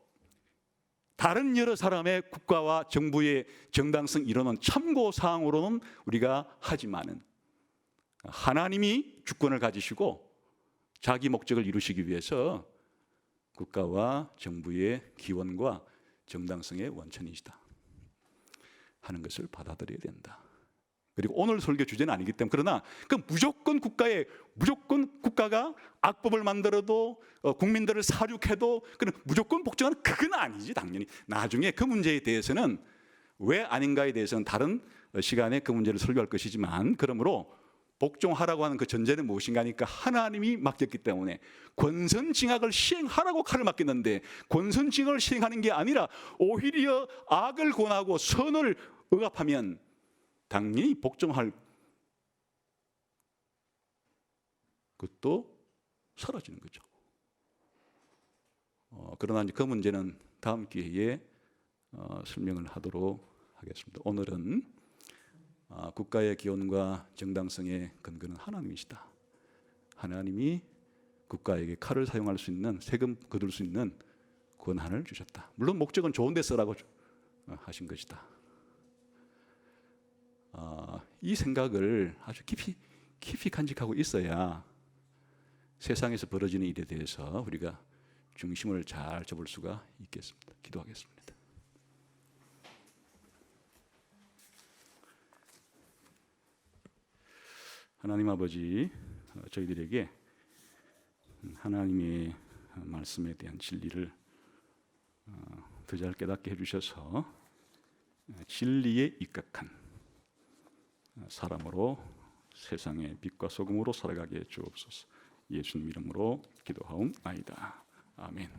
다른 여러 사람의 국가와 정부의 정당성 이론은 참고사항으로는 우리가 하지만은 하나님이 주권을 가지시고 자기 목적을 이루시기 위해서 국가와 정부의 기원과 정당성의 원천이시다 하는 것을 받아들여야 된다. 그리고 오늘 설교 주제는 아니기 때문에 그러나 그 무조건 국가가 악법을 만들어도 국민들을 사륙해도 그런 무조건 복종하는 그건 아니지. 당연히 나중에 그 문제에 대해서는 왜 아닌가에 대해서는 다른 시간에 그 문제를 설교할 것이지만 그러므로 복종하라고 하는 그 전제는 무엇인가 하니까 하나님이 맡겼기 때문에 권선징악을 시행하라고 칼을 맡겼는데 권선징악을 시행하는 게 아니라 오히려 악을 권하고 선을 억압하면 당연히 복종할 것도 사라지는 거죠. 그러나 이제 그 문제는 다음 기회에 설명을 하도록 하겠습니다. 오늘은 국가의 기원과 정당성의 근거는 하나님이시다. 하나님이 국가에게 칼을 사용할 수 있는 세금 거둘 수 있는 권한을 주셨다. 물론 목적은 좋은 데 쓰라고 하신 것이다. 이 생각을 아주 깊이 간직하고 있어야 세상에서 벌어지는 일에 대해서 우리가 중심을 잘 잡을 수가 있겠습니다. 기도하겠습니다. 하나님 아버지, 저희들에게 하나님의 말씀에 대한 진리를 더 잘 깨닫게 해주셔서 진리에 입각한 사람으로 세상의 빛과 소금으로 살아가게 해 주옵소서. 예수님 이름으로 기도하옵나이다. 아멘.